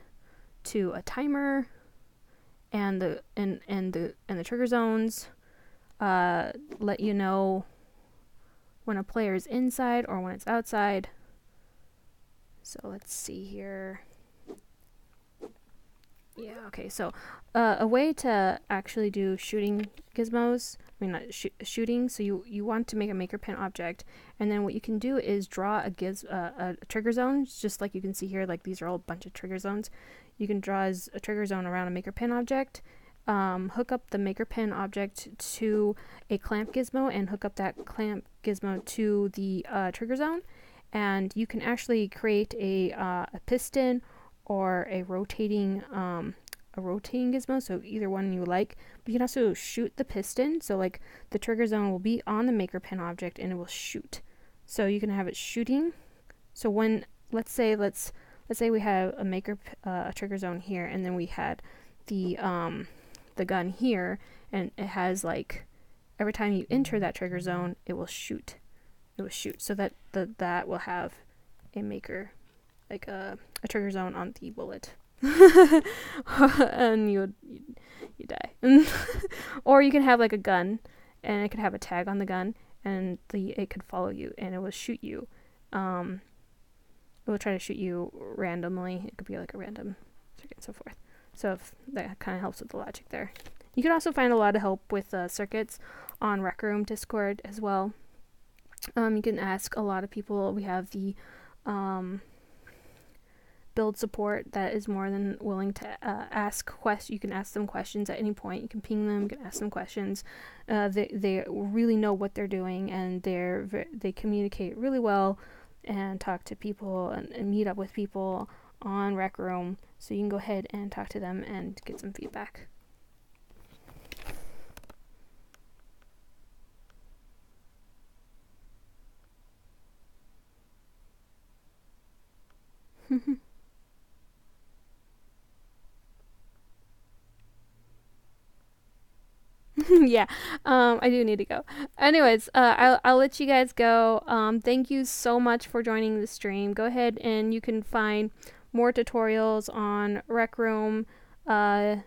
to a timer and the trigger zones. Let you know when a player is inside or when it's outside. So let's see here. Yeah, okay, so a way to actually do shooting gizmos, I mean not shooting, so you want to make a Maker Pen object, and then what you can do is draw a trigger zone, just like you can see here, like these are all a bunch of trigger zones. You can draw a trigger zone around a Maker Pen object, hook up the Maker Pen object to a clamp gizmo, and hook up that clamp gizmo to the trigger zone, and you can actually create a piston or a rotating gizmo, so either one you like. But you can also shoot the piston, so like the trigger zone will be on the Maker Pen object and it will shoot. So you can have it shooting. So when let's say we have a trigger zone here, and then we had the gun here, and it has like every time you enter that trigger zone, it will shoot. So that will have a maker, like a trigger zone on the bullet. And you die. Or you can have like a gun, and it could have a tag on the gun, and it could follow you, and it will shoot you. It will try to shoot you randomly. It could be like a random circuit and so forth. So if that kind of helps with the logic there. You can also find a lot of help with circuits on Rec Room Discord as well. You can ask a lot of people. We have the build support that is more than willing to ask questions. You can ask them questions at any point. You can ping them. You can ask them questions. They really know what they're doing, and they communicate really well and talk to people and meet up with people on Rec Room. So you can go ahead and talk to them and get some feedback. Yeah, I do need to go. Anyways, I'll let you guys go. Thank you so much for joining the stream. Go ahead and you can find more tutorials on Rec Room in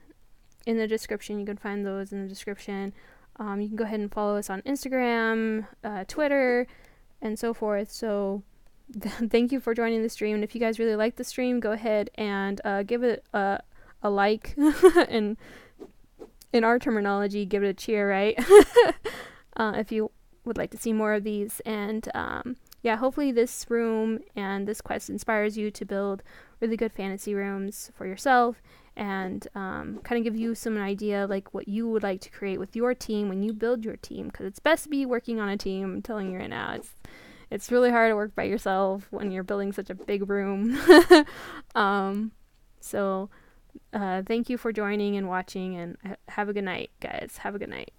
the description. You can find those in the description. You can go ahead and follow us on Instagram, Twitter, and so forth. So thank you for joining the stream. And if you guys really like the stream, go ahead and give it a like. And in our terminology, give it a cheer, right? If you would like to see more of these. And yeah, hopefully this room and this quest inspires you to build really good fantasy rooms for yourself, and kind of give you some idea like what you would like to create with your team when you build your team, because it's best to be working on a team. I'm telling you right now, it's really hard to work by yourself when you're building such a big room. So thank you for joining and watching, and have a good night, guys. Have a good night.